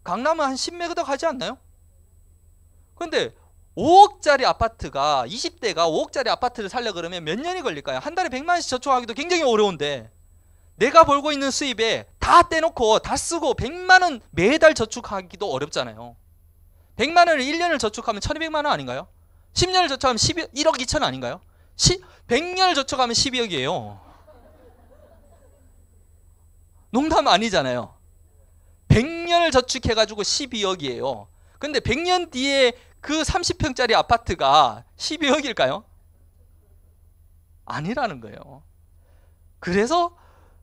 강남은 한 10m 더 가지 않나요? 근데 5억짜리 아파트가 20대가 5억짜리 아파트를 살려 그러면 몇 년이 걸릴까요? 한 달에 100만 원씩 저축하기도 굉장히 어려운데 내가 벌고 있는 수입에 다 떼놓고 다 쓰고 100만 원 매달 저축하기도 어렵잖아요. 100만 원을 1년을 저축하면 1200만 원 아닌가요? 10년을 저축하면 1억 2천 아닌가요? 100년을 저축하면 12억이에요. 농담 아니잖아요. 100년을 저축해가지고 12억이에요. 근데 100년 뒤에 그 30평짜리 아파트가 12억일까요? 아니라는 거예요. 그래서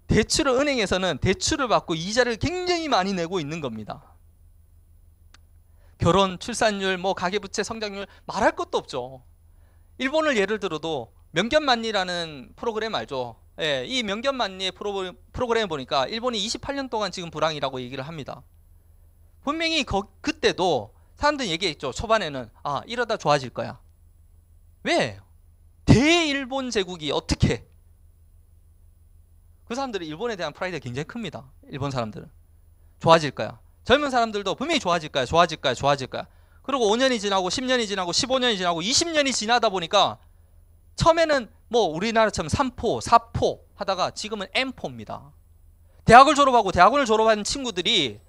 대출을 은행에서는 대출을 받고 이자를 굉장히 많이 내고 있는 겁니다. 결혼, 출산율, 가계부채 성장률 말할 것도 없죠. 일본을 예를 들어도 명견만리라는 프로그램 알죠? 예, 이 명견만리의 프로그램을 보니까 일본이 28년 동안 지금 불황이라고 얘기를 합니다. 분명히 그때도 사람들이 얘기했죠. 초반에는 이러다 좋아질 거야. 왜? 대일본 제국이 어떻게? 그 사람들이 일본에 대한 프라이드가 굉장히 큽니다. 일본 사람들은. 좋아질 거야. 젊은 사람들도 분명히 좋아질 거야, 좋아질 거야, 좋아질 거야. 그리고 5년이 지나고 10년이 지나고 15년이 지나고 20년이 지나다 보니까 처음에는 뭐 우리나라처럼 3포, 4포 하다가 지금은 M포입니다. 대학을 졸업하고 대학원을 졸업한 친구들이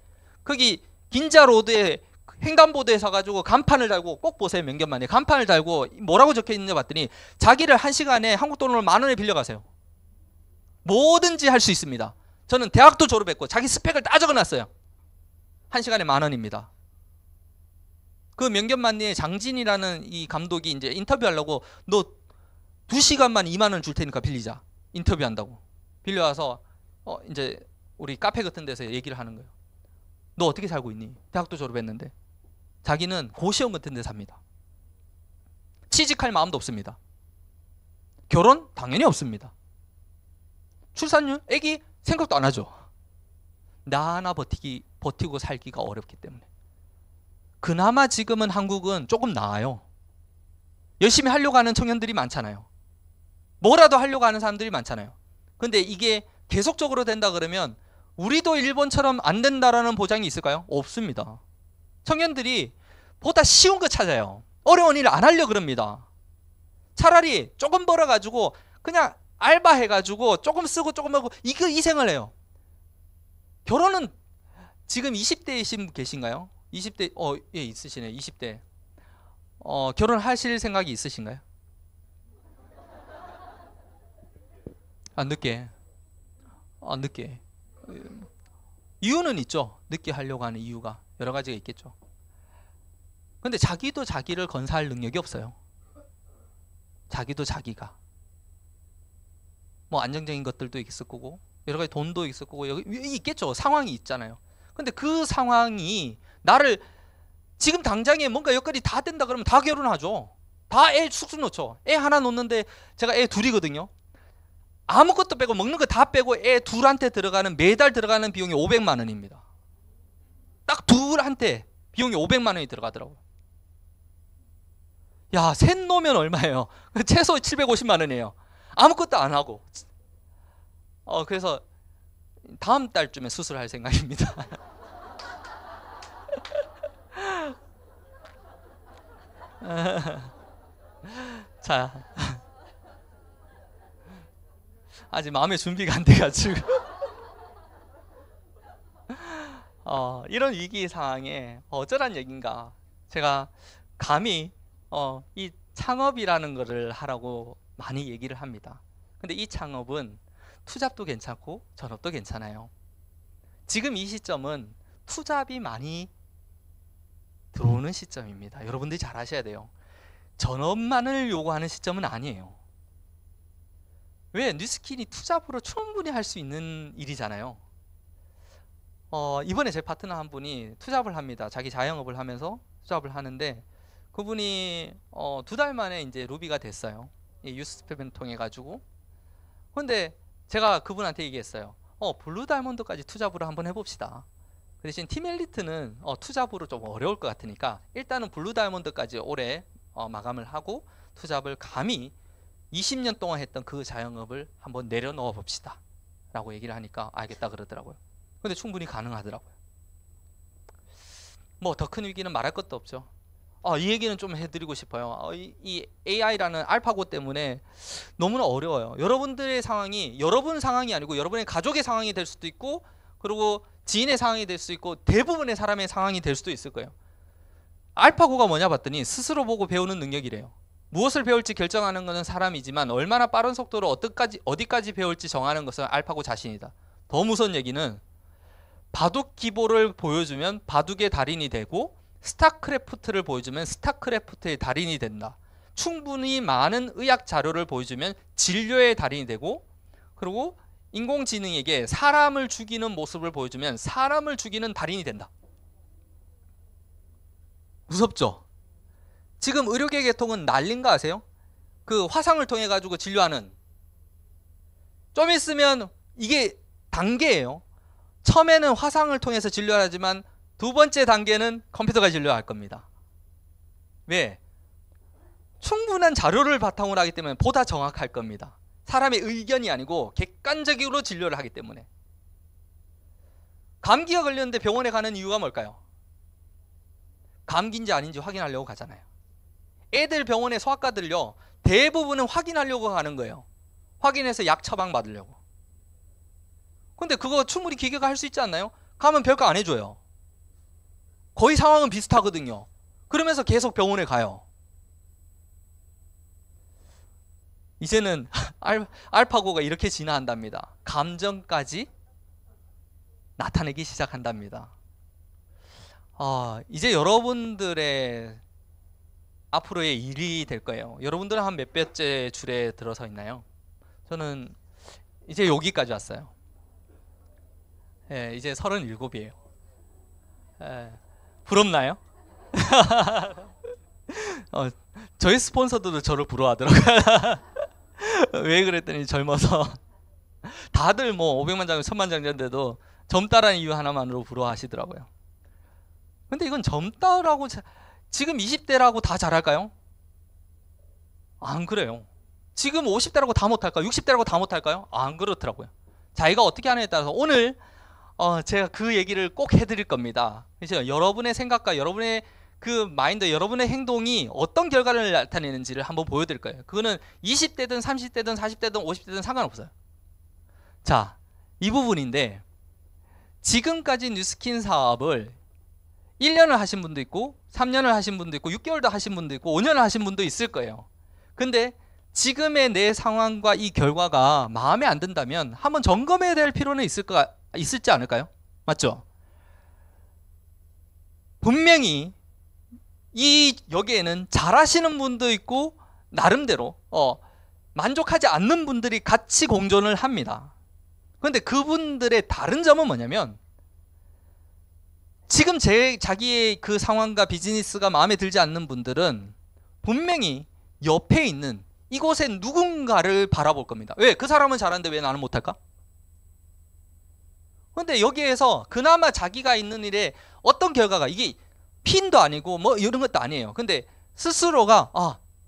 거기 긴자로드에 횡단보도에 서가지고 간판을 달고, 꼭 보세요, 명견만에 간판을 달고 뭐라고 적혀있는지 봤더니 자기를 1시간에 한국 돈으로 10,000원에 빌려가세요. 뭐든지 할 수 있습니다. 저는 대학도 졸업했고 자기 스펙을 다 적어놨어요. 1시간에 10,000원입니다. 그 명견만리의 장진이라는 이 감독이 이제 인터뷰하려고 너 2시간만 20,000원 줄 테니까 빌리자. 인터뷰한다고. 빌려와서 이제 우리 카페 같은 데서 얘기를 하는 거예요. 너 어떻게 살고 있니? 대학도 졸업했는데. 자기는 고시원 같은 데 삽니다. 취직할 마음도 없습니다. 결혼? 당연히 없습니다. 출산율? 애기? 생각도 안 하죠. 나 하나 버티고 살기가 어렵기 때문에. 그나마 지금은 한국은 조금 나아요. 열심히 하려고 하는 청년들이 많잖아요. 뭐라도 하려고 하는 사람들이 많잖아요. 근데 이게 계속적으로 된다 그러면 우리도 일본처럼 안 된다라는 보장이 있을까요? 없습니다. 청년들이 보다 쉬운 거 찾아요. 어려운 일 안 하려고 그럽니다. 차라리 조금 벌어가지고 그냥 알바해가지고 조금 쓰고 조금 하고 이 생활을 해요. 결혼은 지금 20대이신 계신가요? 20대, 예, 있으시네. 20대. 결혼하실 생각이 있으신가요? 늦게. 늦게. 이유는 있죠. 늦게 하려고 하는 이유가 여러 가지가 있겠죠. 근데 자기도 자기를 건사할 능력이 없어요. 자기도 자기가. 뭐 안정적인 것들도 있을 거고 여러 가지 돈도 있을 거고 여기 있겠죠. 상황이 있잖아요. 근데 그 상황이 나를 지금 당장에 뭔가 여건이 다 된다 그러면 다 결혼하죠. 다 애 숙소 놓죠. 애 하나 놓는데 제가 애 둘이거든요. 아무것도 빼고 먹는 거 다 빼고 애 둘한테 들어가는 매달 들어가는 비용이 500만 원입니다. 딱 둘한테 비용이 500만 원이 들어가더라고요. 야, 셋 놓으면 얼마예요? 최소 750만 원이에요. 아무것도 안 하고. 그래서 다음 달쯤에 수술할 생각입니다. 자, 아직 마음의 준비가 안 돼가지고 이런 위기 상황에 어쩌란 얘긴가. 제가 감히 이 창업이라는 거를 하라고 많이 얘기를 합니다. 근데 이 창업은 투잡도 괜찮고 전업도 괜찮아요. 지금 이 시점은 투잡이 많이 들어오는 시점입니다. 여러분들이 잘 아셔야 돼요. 전업만을 요구하는 시점은 아니에요. 왜? 뉴스킨이 투잡으로 충분히 할 수 있는 일이잖아요. 이번에 제 파트너 한 분이 투잡을 합니다. 자기 자영업을 하면서 투잡을 하는데 그분이 2달 만에 이제 루비가 됐어요. 유스스팸을 통해 가지고. 근데 제가 그분한테 얘기했어요. 블루 다이몬드까지 투잡으로 한번 해봅시다. 그 대신 팀 엘리트는 투잡으로 좀 어려울 것 같으니까 일단은 블루 다이몬드까지 올해 마감을 하고 투잡을 감히 20년 동안 했던 그 자영업을 한번 내려놓아 봅시다 라고 얘기를 하니까 알겠다 그러더라고요. 근데 충분히 가능하더라고요. 뭐 더 큰 위기는 말할 것도 없죠. 이 얘기는 좀 해드리고 싶어요. 이 AI라는 알파고 때문에 너무나 어려워요. 여러분들의 상황이 여러분 상황이 아니고 여러분의 가족의 상황이 될 수도 있고 그리고 지인의 상황이 될 수 있고 대부분의 사람의 상황이 될 수도 있을 거예요. 알파고가 뭐냐 봤더니 스스로 보고 배우는 능력이래요. 무엇을 배울지 결정하는 것은 사람이지만 얼마나 빠른 속도로 어디까지 배울지 정하는 것은 알파고 자신이다. 더 무서운 얘기는 바둑 기보를 보여주면 바둑의 달인이 되고 스타크래프트를 보여주면 스타크래프트의 달인이 된다. 충분히 많은 의학 자료를 보여주면 진료의 달인이 되고 그리고 인공지능에게 사람을 죽이는 모습을 보여주면 사람을 죽이는 달인이 된다. 무섭죠? 지금 의료계 계통은 난린 거 아세요? 그 화상을 통해 가지고 진료하는. 좀 있으면 이게 단계예요. 처음에는 화상을 통해서 진료를 하지만 두 번째 단계는 컴퓨터가 진료할 겁니다. 왜? 충분한 자료를 바탕으로 하기 때문에 보다 정확할 겁니다. 사람의 의견이 아니고 객관적으로 진료를 하기 때문에. 감기가 걸렸는데 병원에 가는 이유가 뭘까요? 감기인지 아닌지 확인하려고 가잖아요. 애들 병원에 소아과들요, 대부분은 확인하려고 가는 거예요. 확인해서 약 처방 받으려고. 근데 그거 충분히 기계가 할 수 있지 않나요? 가면 별거 안 해줘요. 거의 상황은 비슷하거든요. 그러면서 계속 병원에 가요. 이제는 알파고가 이렇게 진화한답니다. 감정까지 나타내기 시작한답니다. 이제 여러분들의 앞으로의 일이 될 거예요. 여러분들은 한 몇 배째 줄에 들어서 있나요? 저는 이제 여기까지 왔어요. 예, 이제 37이에요. 예, 부럽나요? 저희 스폰서들도 저를 부러워하더라고요. 왜 그랬더니 젊어서 다들 뭐 500만 장, 1000만 장인데도 젊다라는 이유 하나만으로 부러워하시더라고요. 근데 이건 젊다라고 지금 20대라고 다 잘할까요? 안 그래요. 지금 50대라고 다 못할까요? 60대라고 다 못할까요? 안 그렇더라고요. 자기가 어떻게 하느냐에 따라서 오늘 제가 그 얘기를 꼭 해드릴 겁니다. 그래서 여러분의 생각과 여러분의 그 마인드, 여러분의 행동이 어떤 결과를 나타내는지를 한번 보여드릴 거예요. 그거는 20대든 30대든 40대든 50대든 상관없어요. 자, 이 부분인데 지금까지 뉴스킨 사업을 1년을 하신 분도 있고 3년을 하신 분도 있고 6개월도 하신 분도 있고 5년을 하신 분도 있을 거예요. 근데 지금의 내 상황과 이 결과가 마음에 안 든다면 한번 점검해야 될 필요는 있을지 않을까요? 맞죠? 분명히 여기에는 잘하시는 분도 있고 나름대로 만족하지 않는 분들이 같이 공존을 합니다. 그런데 그분들의 다른 점은 뭐냐면 지금 자기의 그 상황과 비즈니스가 마음에 들지 않는 분들은 분명히 옆에 있는 이곳에 누군가를 바라볼 겁니다. 왜? 그 사람은 잘하는데 왜 나는 못할까? 그런데 여기에서 그나마 자기가 있는 일에 어떤 결과가, 이게 핀도 아니고 뭐 이런 것도 아니에요. 근데 스스로가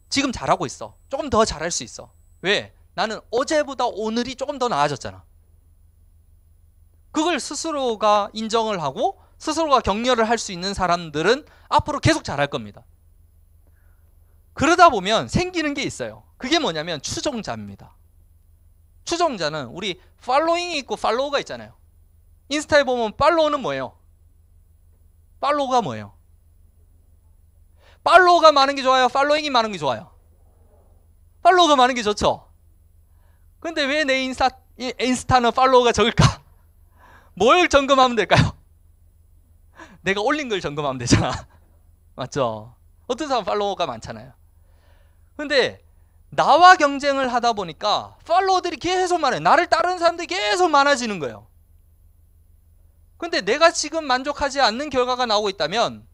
지금 잘하고 있어. 조금 더 잘할 수 있어. 왜? 나는 어제보다 오늘이 조금 더 나아졌잖아. 그걸 스스로가 인정을 하고 스스로가 격려를 할 수 있는 사람들은 앞으로 계속 잘할 겁니다. 그러다 보면 생기는 게 있어요. 그게 뭐냐면 추종자입니다. 추종자는 우리 팔로잉이 있고 팔로우가 있잖아요. 인스타에 보면 팔로우는 뭐예요? 팔로우가 뭐예요? 팔로우가 많은 게 좋아요? 팔로잉이 많은 게 좋아요? 팔로우가 많은 게 좋죠? 근데 왜 내 인스타는 팔로우가 적을까? 뭘 점검하면 될까요? 내가 올린 걸 점검하면 되잖아. 맞죠? 어떤 사람 팔로워가 많잖아요. 근데 나와 경쟁을 하다 보니까 팔로워들이 계속 많아요. 나를 따르는 사람들이 계속 많아지는 거예요. 근데 내가 지금 만족하지 않는 결과가 나오고 있다면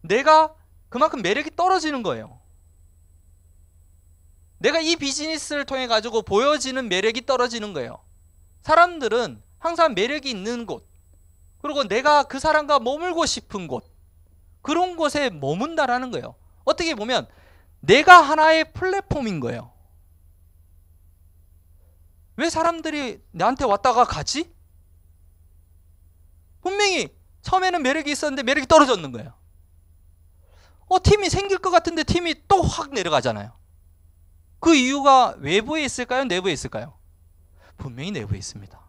내가 그만큼 매력이 떨어지는 거예요. 내가 이 비즈니스를 통해 가지고 보여지는 매력이 떨어지는 거예요. 사람들은 항상 매력이 있는 곳, 그리고 내가 그 사람과 머물고 싶은 곳, 그런 곳에 머문다라는 거예요. 어떻게 보면 내가 하나의 플랫폼인 거예요. 왜 사람들이 나한테 왔다가 가지? 분명히 처음에는 매력이 있었는데 매력이 떨어졌는 거예요. 팀이 생길 것 같은데 팀이 또 확 내려가잖아요. 그 이유가 외부에 있을까요? 내부에 있을까요? 분명히 내부에 있습니다.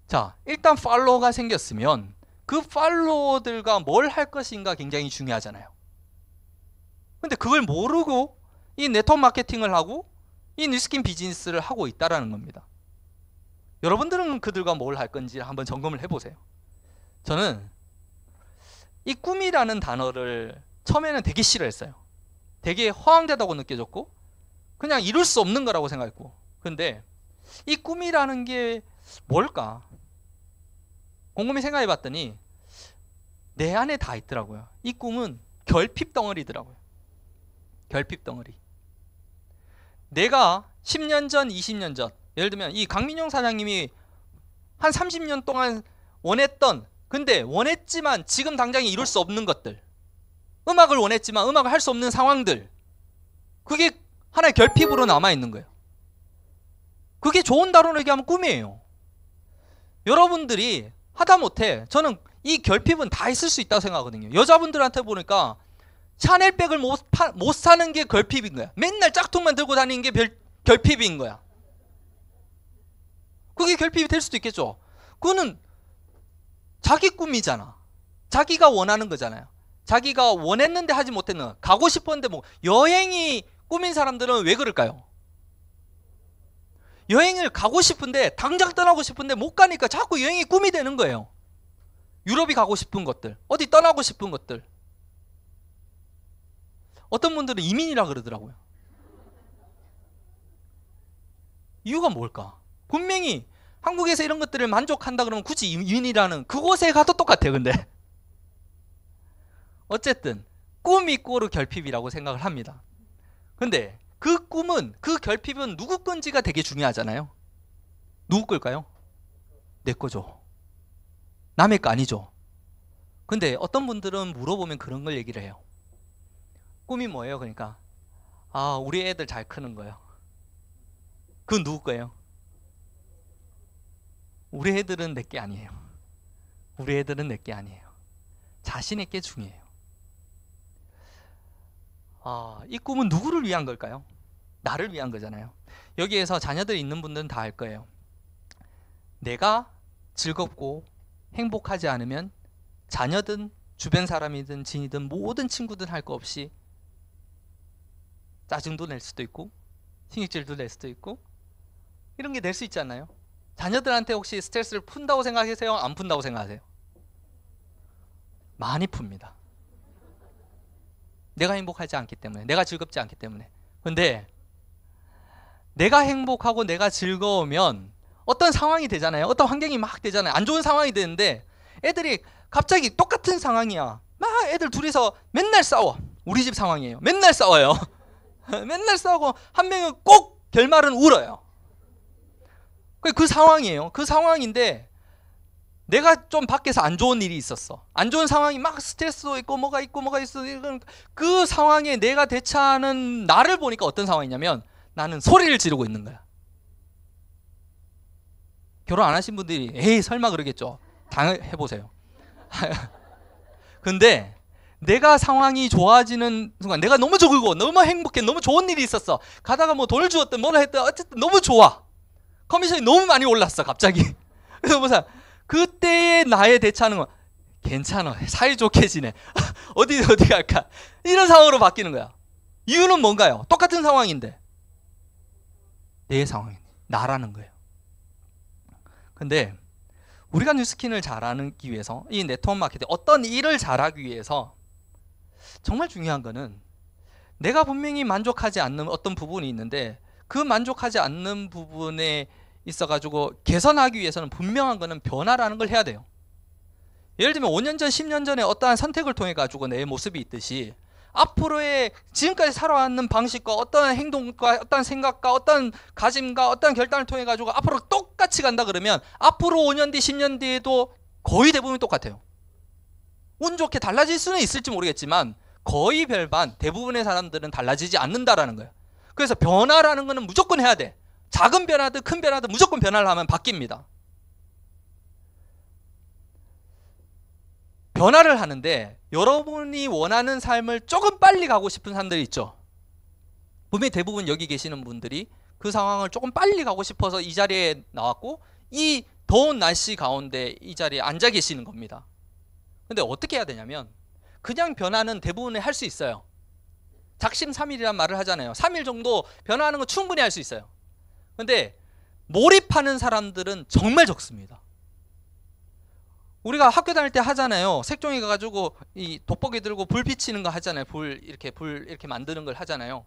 자, 일단 팔로워가 생겼으면 그 팔로워들과 뭘 할 것인가 굉장히 중요하잖아요. 근데 그걸 모르고 이 네트워크 마케팅을 하고 이 뉴스킨 비즈니스를 하고 있다는 겁니다. 여러분들은 그들과 뭘 할 건지 한번 점검을 해보세요. 저는 이 꿈이라는 단어를 처음에는 되게 싫어했어요. 되게 허황되다고 느껴졌고 그냥 이룰 수 없는 거라고 생각했고, 근데 이 꿈이라는 게 뭘까? 곰곰이 생각해 봤더니 내 안에 다 있더라고요. 이 꿈은 결핍 덩어리더라고요. 결핍 덩어리. 내가 10년 전, 20년 전, 예를 들면 이 강민용 사장님이 한 30년 동안 원했던, 근데 원했지만 지금 당장 이룰 수 없는 것들, 음악을 원했지만 음악을 할 수 없는 상황들, 그게 하나의 결핍으로 남아있는 거예요. 그게 좋은 단어로 얘기하면 꿈이에요. 여러분들이 하다못해 저는 이 결핍은 다 있을 수 있다고 생각하거든요. 여자분들한테 보니까 샤넬백을 못 사는 게 결핍인 거야. 맨날 짝퉁만 들고 다니는 게 결핍인 거야. 그게 결핍이 될 수도 있겠죠. 그거는 자기 꿈이잖아. 자기가 원하는 거잖아요. 자기가 원했는데 하지 못했는 거. 가고 싶었는데 뭐 여행이 꿈인 사람들은 왜 그럴까요? 여행을 가고 싶은데 당장 떠나고 싶은데 못 가니까 자꾸 여행이 꿈이 되는 거예요. 유럽이 가고 싶은 것들, 어디 떠나고 싶은 것들. 어떤 분들은 이민이라 그러더라고요. 이유가 뭘까? 분명히 한국에서 이런 것들을 만족한다 그러면 굳이 이민이라는 그곳에 가도 똑같아요. 근데 어쨌든 꿈 이꼬르 결핍이라고 생각을 합니다. 근데 그 꿈은, 그 결핍은 누구 건지가 되게 중요하잖아요. 누구 걸까요? 내 거죠. 남의 거 아니죠. 근데 어떤 분들은 물어보면 그런 걸 얘기를 해요. 꿈이 뭐예요? 그러니까 우리 애들 잘 크는 거예요. 그건 누구 거예요? 우리 애들은 내 게 아니에요. 우리 애들은 내 게 아니에요. 자신의 게 중요해요. 이 꿈은 누구를 위한 걸까요? 나를 위한 거잖아요. 여기에서 자녀들이 있는 분들은 다 알 거예요. 내가 즐겁고 행복하지 않으면 자녀든 주변 사람이든 지인이든 모든 친구든 할 거 없이 짜증도 낼 수도 있고 신경질도 낼 수도 있고 이런 게 낼 수 있지 않나요? 자녀들한테 혹시 스트레스를 푼다고 생각하세요? 안 푼다고 생각하세요? 많이 풉니다. 내가 행복하지 않기 때문에, 내가 즐겁지 않기 때문에. 근데 내가 행복하고 내가 즐거우면 어떤 상황이 되잖아요. 어떤 환경이 막 되잖아요. 안 좋은 상황이 되는데 애들이 갑자기 똑같은 상황이야. 막 애들 둘이서 맨날 싸워. 우리 집 상황이에요. 맨날 싸워요. 맨날 싸우고 한 명은 꼭 결말은 울어요. 그 상황이에요. 그 상황인데 내가 좀 밖에서 안 좋은 일이 있었어. 안 좋은 상황이 막 스트레스도 있고 뭐가 있어. 그 상황에 내가 대처하는 나를 보니까 어떤 상황이냐면 나는 소리를 지르고 있는 거야. 결혼 안 하신 분들이 에이 설마 그러겠죠. 당해보세요. 근데 내가 상황이 좋아지는 순간 내가 너무 좋고 너무 행복해. 너무 좋은 일이 있었어. 가다가 뭐 돈을 주었든 뭐라 했든 어쨌든 너무 좋아. 커미션이 너무 많이 올랐어 갑자기. 그래서 뭐사 그때의 나의 대처하는 건 괜찮아. 사이좋게 지내. 어디 갈까? 이런 상황으로 바뀌는 거야. 이유는 뭔가요? 똑같은 상황인데 내 상황이 나라는 거예요. 근데 우리가 뉴스킨을 잘하기 위해서 이 네트워크 마케팅 어떤 일을 잘하기 위해서 정말 중요한 거는 내가 분명히 만족하지 않는 어떤 부분이 있는데 그 만족하지 않는 부분에 있어가지고 개선하기 위해서는 분명한 거는 변화라는 걸 해야 돼요. 예를 들면 5년 전, 10년 전에 어떠한 선택을 통해 가지고 내 모습이 있듯이 앞으로의 지금까지 살아왔는 방식과 어떤 행동과 어떤 생각과 어떤 가짐과 어떤 결단을 통해 가지고 앞으로 똑같이 간다 그러면 앞으로 5년 뒤, 10년 뒤에도 거의 대부분 똑같아요. 운 좋게 달라질 수는 있을지 모르겠지만 거의 별반 대부분의 사람들은 달라지지 않는다라는 거예요. 그래서 변화라는 거는 무조건 해야 돼. 작은 변화든 큰 변화든 무조건 변화를 하면 바뀝니다. 변화를 하는데 여러분이 원하는 삶을 조금 빨리 가고 싶은 사람들이 있죠. 분명히 대부분 여기 계시는 분들이 그 상황을 조금 빨리 가고 싶어서 이 자리에 나왔고 이 더운 날씨 가운데 이 자리에 앉아 계시는 겁니다. 근데 어떻게 해야 되냐면 그냥 변화는 대부분 할 수 있어요. 작심삼일이란 말을 하잖아요. 3일 정도 변화하는 거 충분히 할 수 있어요. 근데 몰입하는 사람들은 정말 적습니다. 우리가 학교 다닐 때 하잖아요. 색종이 가가지고 이 돋보기 들고 불 비치는 거 하잖아요. 불 이렇게 만드는 걸 하잖아요.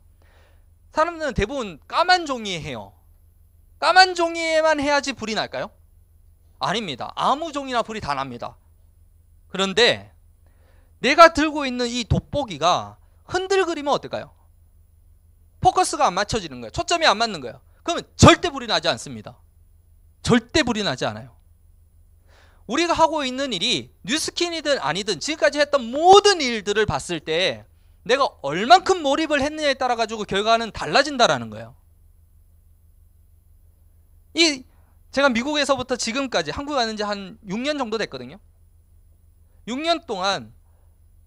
사람들은 대부분 까만 종이에 해요. 까만 종이에만 해야지 불이 날까요? 아닙니다. 아무 종이나 불이 다 납니다. 그런데 내가 들고 있는 이 돋보기가 흔들거리면 어떨까요? 포커스가 안 맞춰지는 거예요. 초점이 안 맞는 거예요. 그러면 절대 불이 나지 않습니다. 절대 불이 나지 않아요. 우리가 하고 있는 일이 뉴스킨이든 아니든 지금까지 했던 모든 일들을 봤을 때 내가 얼만큼 몰입을 했느냐에 따라 가지고 결과는 달라진다라는 거예요. 이 제가 미국에서부터 지금까지 한국 왔는 지 한 6년 정도 됐거든요. 6년 동안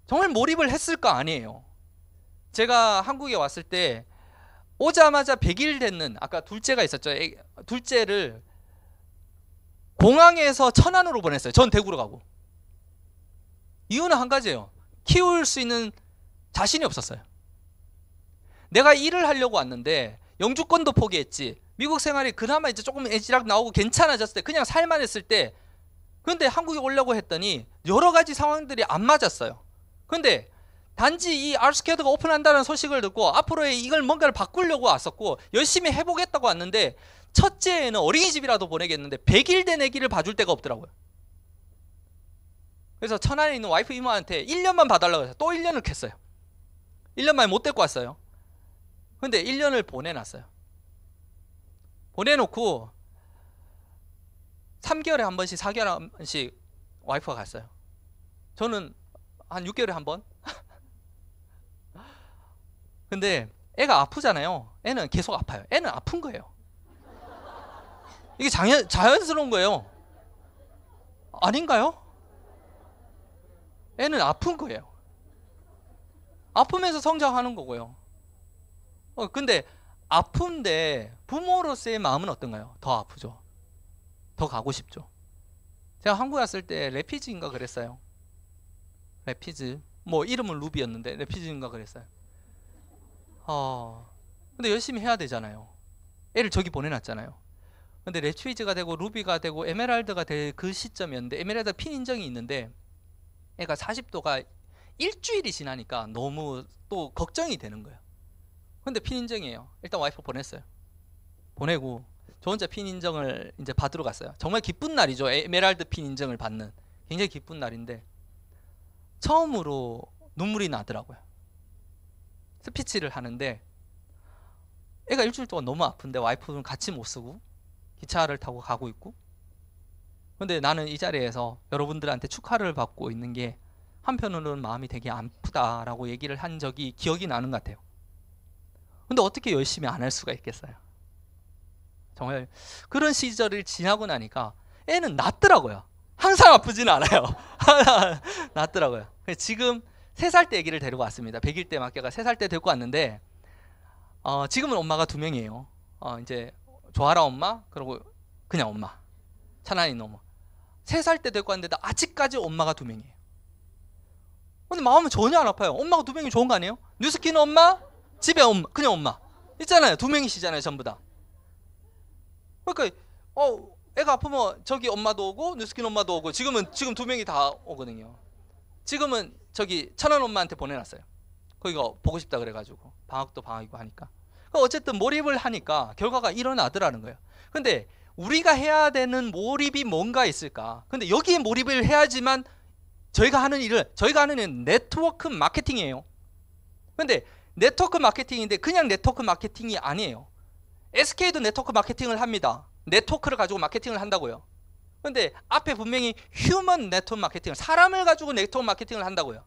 정말 몰입을 했을 거 아니에요. 제가 한국에 왔을 때 오자마자 100일 됐는, 아까 둘째가 있었죠. 둘째를 공항에서 천안으로 보냈어요. 전 대구로 가고. 이유는 한 가지예요. 키울 수 있는 자신이 없었어요. 내가 일을 하려고 왔는데 영주권도 포기했지. 미국 생활이 그나마 이제 조금 애지락 나오고 괜찮아졌을 때, 그냥 살만 했을 때, 근데 한국에 오려고 했더니 여러 가지 상황들이 안 맞았어요. 근데 단지 이 R스퀘어드가 오픈한다는 소식을 듣고 앞으로 이걸 뭔가를 바꾸려고 왔었고 열심히 해보겠다고 왔는데, 첫째에는 어린이집이라도 보내겠는데 100일 된 아기를 봐줄 데가 없더라고요. 그래서 천안에 있는 와이프 이모한테 1년만 봐달라고 해서 또 1년을 캤어요. 1년 만에 못 데리고 왔어요. 근데 1년을 보내놨어요. 보내놓고 3개월에 한 번씩 4개월에 한 번씩 와이프가 갔어요. 저는 한 6개월에 한 번. 근데 애가 아프잖아요. 애는 계속 아파요. 애는 아픈 거예요. 이게 자연스러운 거예요. 아닌가요? 애는 아픈 거예요. 아프면서 성장하는 거고요. 근데 아픈데 부모로서의 마음은 어떤가요? 더 아프죠. 더 가고 싶죠. 제가 한국에 왔을 때 레피즈인가 그랬어요. 레피즈, 뭐 이름은 루비였는데 레피즈인가 그랬어요. 근데 열심히 해야 되잖아요. 애를 저기 보내놨잖아요. 근데 레피즈가 되고 루비가 되고 에메랄드가 될 그 시점이었는데, 에메랄드 핀 인정이 있는데 애가 40도가 일주일이 지나니까 너무 또 걱정이 되는 거예요. 근데 핀 인정이에요. 일단 와이프 보냈어요. 보내고 저 혼자 핀 인정을 이제 받으러 갔어요. 정말 기쁜 날이죠. 에메랄드 핀 인정을 받는 굉장히 기쁜 날인데 처음으로 눈물이 나더라고요. 스피치를 하는데 애가 일주일 동안 너무 아픈데 와이프는 같이 못 쓰고 기차를 타고 가고 있고, 근데 나는 이 자리에서 여러분들한테 축하를 받고 있는 게 한편으로는 마음이 되게 아프다라고 얘기를 한 적이 기억이 나는 것 같아요. 근데 어떻게 열심히 안 할 수가 있겠어요? 정말 그런 시절을 지나고 나니까 애는 낫더라고요. 항상 아프지는 않아요. 낫더라고요. 지금 3살 때 아기를 데리고 왔습니다. 100일 때 맡겨가 3살 때 데리고 왔는데 지금은 엄마가 2명이에요. 이제 조아라 엄마, 그리고 그냥 엄마, 천안에 있는 엄마. 3살 때 데리고 왔는데 아직까지 엄마가 2명이에요. 근데 마음은 전혀 안 아파요. 엄마가 2명이 좋은 거 아니에요? 뉴스키는 엄마, 집에 엄마, 그냥 엄마 있잖아요. 2명이시잖아요 전부 다. 그러니까 애가 아프면 저기 엄마도 오고 뉴스킨 엄마도 오고, 지금 2명이 다 오거든요. 지금은 저기 천안 엄마한테 보내놨어요. 거기가 보고 싶다 그래가지고, 방학도 방학이고 하니까. 어쨌든 몰입을 하니까 결과가 일어나더라는 거예요. 근데 우리가 해야 되는 몰입이 뭔가 있을까? 근데 여기에 몰입을 해야지만 저희가 하는 일은 네트워크 마케팅이에요. 근데 네트워크 마케팅인데 그냥 네트워크 마케팅이 아니에요. SK도 네트워크 마케팅을 합니다. 네트워크를 가지고 마케팅을 한다고요. 근데 앞에 분명히 휴먼 네트워크 마케팅, 사람을 가지고 네트워크 마케팅을 한다고요.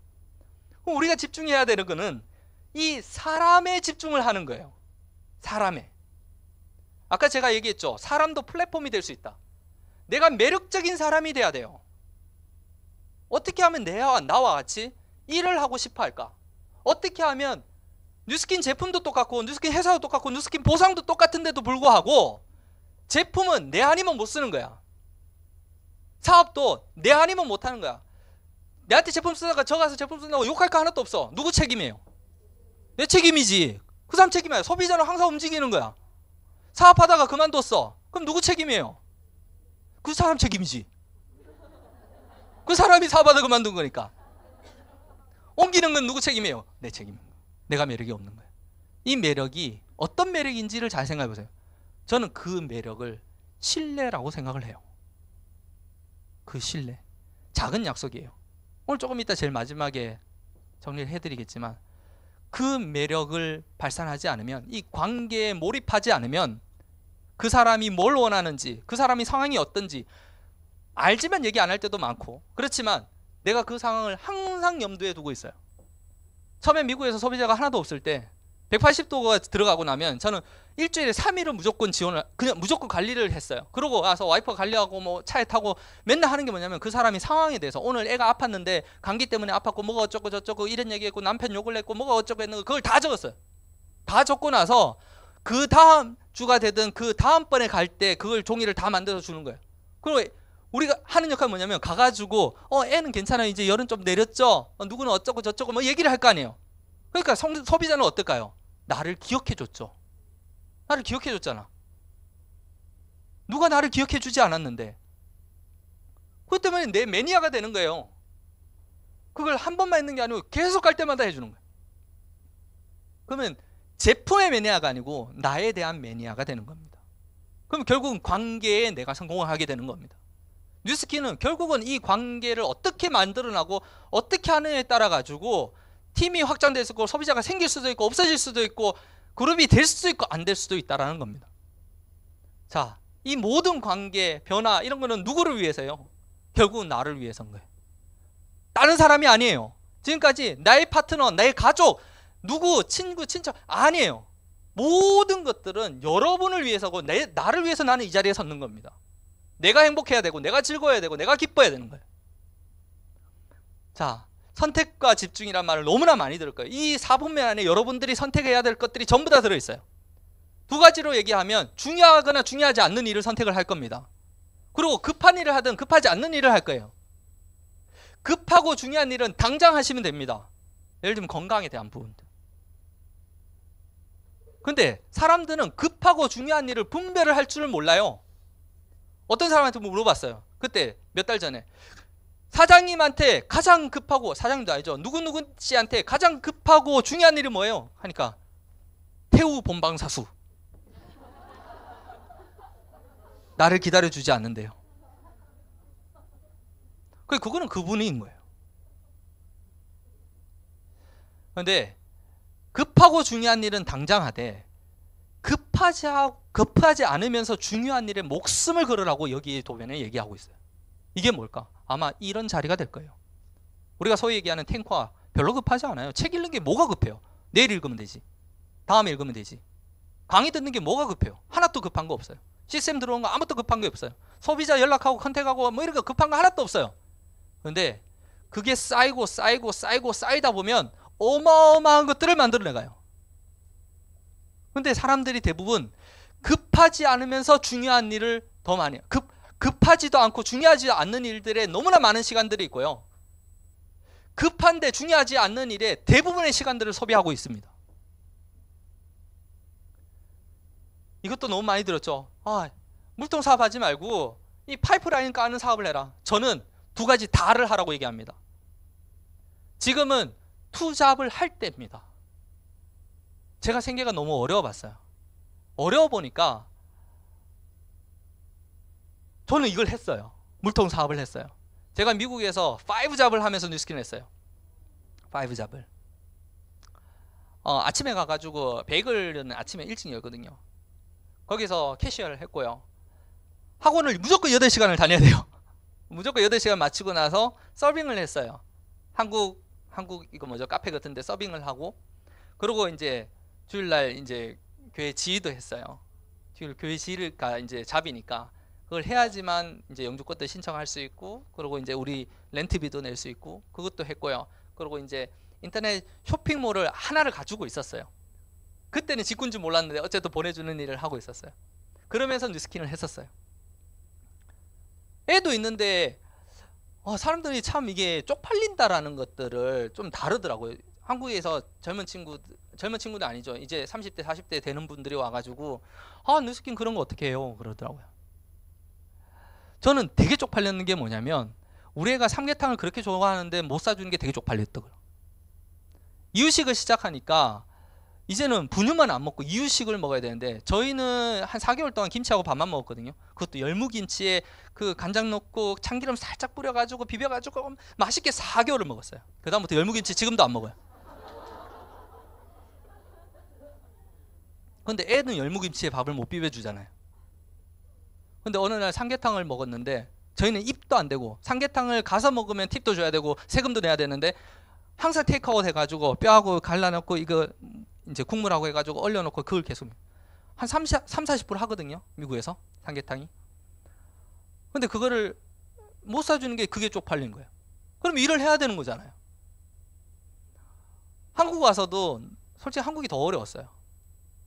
그럼 우리가 집중해야 되는 거는 이 사람에 집중을 하는 거예요. 사람에. 아까 제가 얘기했죠. 사람도 플랫폼이 될 수 있다. 내가 매력적인 사람이 돼야 돼요. 어떻게 하면 나와 같이 일을 하고 싶어 할까? 어떻게 하면 뉴스킨 제품도 똑같고 뉴스킨 회사도 똑같고 뉴스킨 보상도 똑같은데도 불구하고 제품은 내 아니면 못 쓰는 거야. 사업도 내 아니면 못 하는 거야. 내한테 제품 쓰다가 저 가서 제품 쓴다고 욕할 거 하나도 없어. 누구 책임이에요? 내 책임이지. 그 사람 책임이야. 소비자는 항상 움직이는 거야. 사업하다가 그만뒀어. 그럼 누구 책임이에요? 그 사람 책임이지. 그 사람이 사업하다가 그만둔 거니까. 옮기는 건 누구 책임이에요? 내 책임. 내가 매력이 없는 거예요. 이 매력이 어떤 매력인지를 잘 생각해 보세요. 저는 그 매력을 신뢰라고 생각을 해요. 그 신뢰. 작은 약속이에요. 오늘 조금 이따 제일 마지막에 정리를 해드리겠지만, 그 매력을 발산하지 않으면, 이 관계에 몰입하지 않으면 그 사람이 뭘 원하는지, 그 사람이 상황이 어떤지 알지만 얘기 안 할 때도 많고, 그렇지만 내가 그 상황을 항상 염두에 두고 있어요. 처음에 미국에서 소비자가 하나도 없을 때 180도가 들어가고 나면 저는 일주일에 3일은 무조건 지원을, 그냥 무조건 관리를 했어요. 그러고 와서 와이프 관리하고 뭐 차에 타고 맨날 하는 게 뭐냐면 그 사람이 상황에 대해서 오늘 애가 아팠는데 감기 때문에 아팠고 뭐가 어쩌고 저쩌고 이런 얘기했고 남편 욕을 했고 뭐가 어쩌고 했는 거 그걸 다 적었어요. 다 적고 나서 그 다음 주가 되든 그 다음번에 갈 때 그걸 종이를 다 만들어서 주는 거예요. 그리고 우리가 하는 역할은 뭐냐면 가가지고 애는 괜찮아요. 이제 열은 좀 내렸죠. 누구는 어쩌고 저쩌고 뭐 얘기를 할 거 아니에요. 그러니까 소비자는 어떨까요? 나를 기억해줬죠. 나를 기억해줬잖아. 누가 나를 기억해주지 않았는데. 그것 때문에 내 매니아가 되는 거예요. 그걸 한 번만 했는 게 아니고 계속 갈 때마다 해주는 거예요. 그러면 제품의 매니아가 아니고 나에 대한 매니아가 되는 겁니다. 그럼 결국은 관계에 내가 성공을 하게 되는 겁니다. 뉴스키는 결국은 이 관계를 어떻게 만들어나고 어떻게 하느냐에 따라 가지고 팀이 확장될 수도 있고 소비자가 생길 수도 있고 없어질 수도 있고 그룹이 될 수도 있고 안 될 수도 있다라는 겁니다. 자, 이 모든 관계, 변화 이런 거는 누구를 위해서요? 결국은 나를 위해서인 거예요. 다른 사람이 아니에요. 지금까지 나의 파트너, 나의 가족, 누구, 친구, 친척 아니에요. 모든 것들은 여러분을 위해서고 나를 위해서 나는 이 자리에 섰는 겁니다. 내가 행복해야 되고 내가 즐거워야 되고 내가 기뻐야 되는 거예요. 자, 선택과 집중이란 말을 너무나 많이 들을 거예요. 이 4분면 안에 여러분들이 선택해야 될 것들이 전부 다 들어있어요. 두 가지로 얘기하면 중요하거나 중요하지 않는 일을 선택을 할 겁니다. 그리고 급한 일을 하든 급하지 않는 일을 할 거예요. 급하고 중요한 일은 당장 하시면 됩니다. 예를 들면 건강에 대한 부분들. 근데 사람들은 급하고 중요한 일을 분별을 할 줄을 몰라요. 어떤 사람한테 물어봤어요. 그때 몇 달 전에 사장님한테 가장 급하고, 사장님도 아니죠, 누구누구 씨한테 가장 급하고 중요한 일이 뭐예요? 하니까 태우 본방사수. 나를 기다려주지 않는데요. 그거는 그분인 거예요. 그런데 급하고 중요한 일은 당장 하되 급하지 않으면서 중요한 일에 목숨을 걸으라고 여기 도면에 얘기하고 있어요. 이게 뭘까? 아마 이런 자리가 될 거예요. 우리가 소위 얘기하는 탱커와 별로 급하지 않아요. 책 읽는 게 뭐가 급해요? 내일 읽으면 되지. 다음에 읽으면 되지. 강의 듣는 게 뭐가 급해요? 하나도 급한 거 없어요. 시스템 들어온 거 아무것도 급한 게 없어요. 소비자 연락하고 컨택하고 뭐 이런 거 급한 거 하나도 없어요. 그런데 그게 쌓이다 보면 어마어마한 것들을 만들어내가요. 근데 사람들이 대부분 급하지 않으면서 중요한 일을 더 많이 해요. 급하지도 않고 중요하지 않는 일들에 너무나 많은 시간들이 있고요. 급한데 중요하지 않는 일에 대부분의 시간들을 소비하고 있습니다. 이것도 너무 많이 들었죠. 물통 사업하지 말고 이 파이프라인 까는 사업을 해라. 저는 두 가지 다를 하라고 얘기합니다. 지금은 투잡을 할 때입니다. 제가 생계가 너무 어려워봤어요. 어려워 보니까 저는 이걸 했어요. 물통 사업을 했어요. 제가 미국에서 5잡을 하면서 뉴스킨을 했어요. 5잡을. 아침에 가가지고 베이글은 아침에 일찍 열거든요. 거기서 캐시어를 했고요. 학원을 무조건 8시간을 다녀야 돼요. 무조건 8시간 마치고 나서 서빙을 했어요. 한국 이거 뭐죠? 카페 같은데 서빙을 하고, 그리고 이제 주일날 이제 교회 지휘도 했어요. 교회 지휘가 이제 잡이니까 그걸 해야지만 이제 영주권도 신청할 수 있고, 그리고 이제 우리 렌트비도 낼 수 있고, 그것도 했고요. 그리고 이제 인터넷 쇼핑몰을 하나를 가지고 있었어요. 그때는 직군줄 몰랐는데 어쨌든 보내주는 일을 하고 있었어요. 그러면서 뉴스킨을 했었어요. 애도 있는데 사람들이 참 이게 쪽팔린다라는 것들을 좀 다르더라고요. 한국에서 젊은 친구도 아니죠. 이제 30대 40대 되는 분들이 와가지고 뉴스킨 그런 거 어떻게 해요? 그러더라고요. 저는 되게 쪽팔렸는 게 뭐냐면 우리 애가 삼계탕을 그렇게 좋아하는데 못 사주는 게 되게 쪽팔렸더라고요. 이유식을 시작하니까 이제는 분유만 안 먹고 이유식을 먹어야 되는데, 저희는 한 4개월 동안 김치하고 밥만 먹었거든요. 그것도 열무김치에 그 간장 넣고 참기름 살짝 뿌려가지고 비벼가지고 맛있게 4개월을 먹었어요. 그 다음부터 열무김치 지금도 안 먹어요. 근데 애는 열무김치에 밥을 못 비벼주잖아요. 근데 어느 날 삼계탕을 먹었는데 저희는 입도 안 대고, 삼계탕을 가서 먹으면 팁도 줘야 되고 세금도 내야 되는데 항상 테이크아웃 해가지고 뼈하고 갈라놓고 이거 이제 국물하고 해가지고 얼려놓고 그걸 계속 한 30-40% 하거든요. 미국에서 삼계탕이. 근데 그거를 못 사주는 게 그게 쪽팔린 거예요. 그럼 일을 해야 되는 거잖아요. 한국 와서도 솔직히 한국이 더 어려웠어요.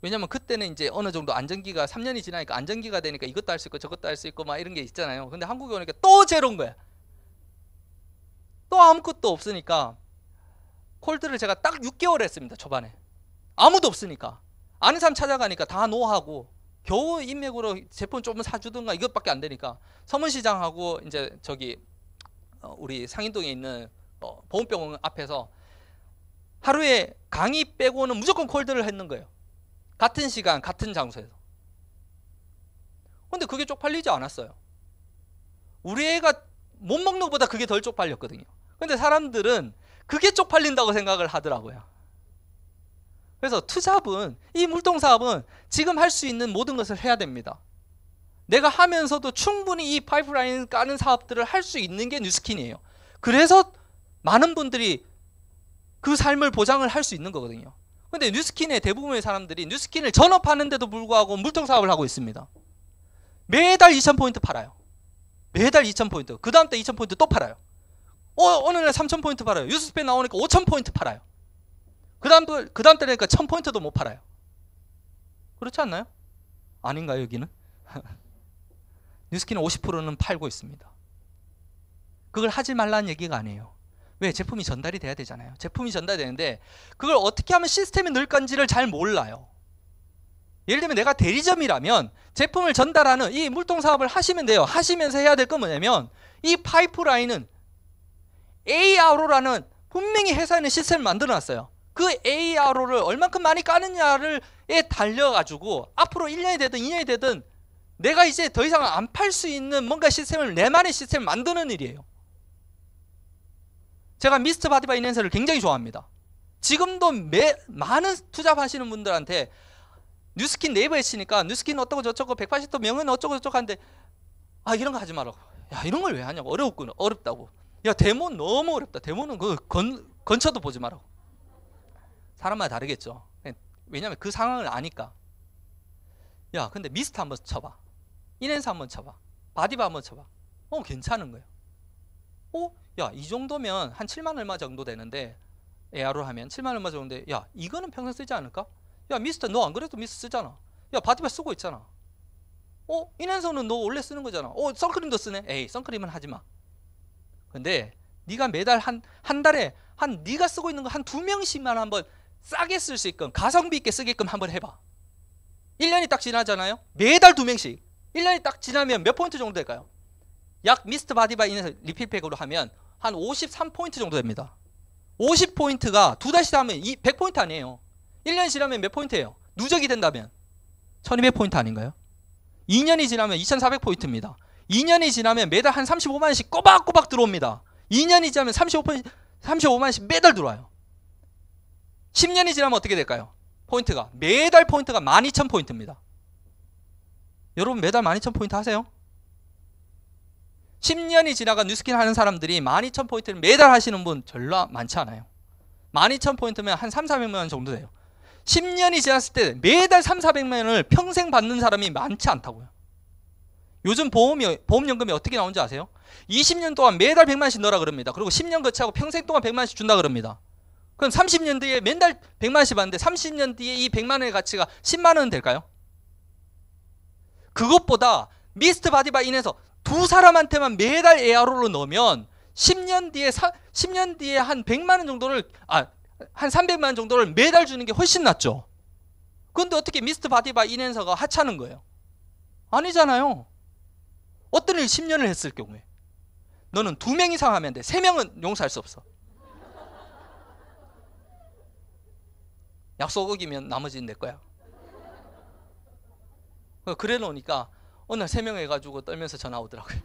왜냐면 그때는 이제 어느 정도 안정기가 3년이 지나니까 안정기가 되니까 이것도 할 수 있고 저것도 할 수 있고 막 이런 게 있잖아요. 근데 한국에 오니까 또 제로인 거야. 또 아무것도 없으니까 콜드를 제가 딱 6개월 했습니다. 초반에. 아무도 없으니까. 아는 사람 찾아가니까 다 노하고 겨우 인맥으로 제품 조금 사주든가 이것밖에 안 되니까 서문시장하고 이제 저기 우리 상인동에 있는 보훈병원 앞에서 하루에 강의 빼고는 무조건 콜드를 했는 거예요. 같은 시간 같은 장소에서. 근데 그게 쪽팔리지 않았어요. 우리 애가 못 먹는 것보다 그게 덜 쪽팔렸거든요. 근데 사람들은 그게 쪽팔린다고 생각을 하더라고요. 그래서 투잡은, 이 물통사업은 지금 할 수 있는 모든 것을 해야 됩니다. 내가 하면서도 충분히 이 파이프라인 까는 사업들을 할 수 있는 게 뉴스킨이에요. 그래서 많은 분들이 그 삶을 보장을 할 수 있는 거거든요. 근데 뉴스킨의 대부분의 사람들이 뉴스킨을 전업하는데도 불구하고 물통사업을 하고 있습니다. 매달 2,000포인트 팔아요. 매달 2,000포인트. 그 다음 때 2,000포인트 또 팔아요. 어느 날 3,000포인트 팔아요. 뉴스페 나오니까 5,000포인트 팔아요. 그 다음 때 되니까 1,000포인트도 못 팔아요. 그렇지 않나요? 아닌가요, 여기는? 뉴스킨은 50%는 팔고 있습니다. 그걸 하지 말라는 얘기가 아니에요. 왜? 제품이 전달이 돼야 되잖아요. 제품이 전달되는데 그걸 어떻게 하면 시스템이 늘 건지를 잘 몰라요. 예를 들면 내가 대리점이라면 제품을 전달하는 이 물통사업을 하시면 돼요. 하시면서 해야 될 건 뭐냐면 이 파이프라인은 ARO라는 분명히 회사에는 시스템을 만들어놨어요. 그 ARO를 얼만큼 많이 까느냐에 달려가지고 앞으로 1년이 되든 2년이 되든 내가 이제 더 이상 안 팔 수 있는 뭔가 시스템을, 내만의 시스템을 만드는 일이에요. 제가 미스터 바디바이 낸서를 굉장히 좋아합니다. 지금도 많은 투잡하시는 분들한테 뉴스킨 네이버에 치니까 뉴스킨 어쩌고 저쩌고 180도 명은 어쩌고 저쩌고 하는데 이런 거 하지 말라고. 야, 이런 걸 왜 하냐고. 어렵다고. 야, 데모 너무 어렵다. 데모는 건쳐도 보지 말라고. 사람마다 다르겠죠. 왜냐면 그 상황을 아니까. 야, 근데 미스트 한번 쳐봐. 인앤서 한번 쳐봐. 바디바 한번 쳐봐. 괜찮은 거예요. 야, 이 정도면 한 7만 얼마 정도 되는데 AR로 하면 7만 얼마 정도인데 야, 이거는 평생 쓰지 않을까? 야, 미스터 너 안 그래도 미스트 쓰잖아. 야, 바디바 쓰고 있잖아. 인앤서는 너 원래 쓰는 거잖아. 선크림도 쓰네. 에이, 선크림은 하지 마. 근데 네가 매달 한 달에 네가 쓰고 있는 거 한 2명씩만 한번 싸게 쓸 수 있게끔, 가성비 있게 쓰게끔 한번 해봐. 1년이 딱 지나잖아요. 매달 2명씩. 1년이 딱 지나면 몇 포인트 정도 될까요? 약 미스트 바디바이 인앤서 리필팩으로 하면 한 53포인트 정도 됩니다. 50포인트가 2달씩 하면 100포인트 아니에요. 1년이 지나면 몇 포인트예요? 누적이 된다면 1200포인트 아닌가요? 2년이 지나면 2400포인트입니다. 2년이 지나면 매달 한 35만원씩 꼬박꼬박 들어옵니다. 2년이 지나면 35만원씩 매달 들어와요. 10년이 지나면 어떻게 될까요? 포인트가 매달 포인트가 12,000포인트입니다. 여러분 매달 12,000포인트 하세요? 10년이 지나가 뉴스킨 하는 사람들이 12,000포인트를 매달 하시는 분 별로 많지 않아요. 12,000포인트면 한 3,400만원 정도 돼요. 10년이 지났을 때 매달 3,400만원을 평생 받는 사람이 많지 않다고요. 요즘 보험연금이 어떻게 나오는지 아세요? 20년 동안 매달 100만원씩 넣으라 그럽니다. 그리고 10년 거치하고 평생 동안 100만원씩 준다 그럽니다. 그럼 30년 뒤에 맨날 100만원씩 받는데 30년 뒤에 이 100만원의 가치가 10만원은 될까요? 그것보다 미스트 바디바이 인앤서 두 사람한테만 매달 ARO로 넣으면 10년 뒤에 한 100만원 정도를 한 300만원 정도를 매달 주는 게 훨씬 낫죠. 그런데 어떻게 미스트 바디바이 인앤서가 하찮은 거예요? 아니잖아요. 어떤 일 10년을 했을 경우에 너는 2명 이상 하면 돼. 3명은 용서할 수 없어. 약속 어기면 나머지는 내 거야. 그래 놓으니까 어느 날 3명 해가지고 떨면서 전화 오더라고요.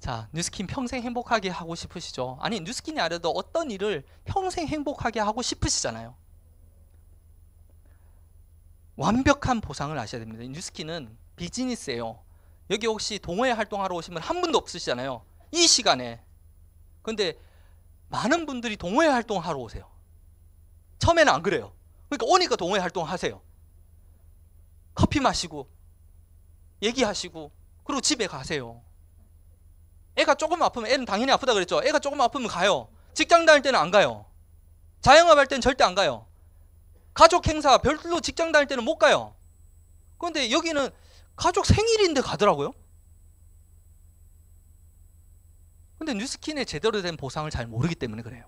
자, 뉴스킨 평생 행복하게 하고 싶으시죠? 아니, 뉴스킨이 아니라도 어떤 일을 평생 행복하게 하고 싶으시잖아요. 완벽한 보상을 아셔야 됩니다. 뉴스킨은 비즈니스예요. 여기 혹시 동호회 활동하러 오신 분 한 분도 없으시잖아요. 이 시간에. 근데 많은 분들이 동호회 활동하러 오세요. 처음에는 안 그래요. 그러니까 오니까 동호회 활동하세요. 커피 마시고 얘기하시고 그리고 집에 가세요. 애가 조금 아프면, 애는 당연히 아프다 그랬죠. 애가 조금 아프면 가요. 직장 다닐 때는 안 가요. 자영업 할 때는 절대 안 가요. 가족 행사 별로 직장 다닐 때는 못 가요. 그런데 여기는 가족 생일인데 가더라고요. 근데 뉴스킨의 제대로 된 보상을 잘 모르기 때문에 그래요.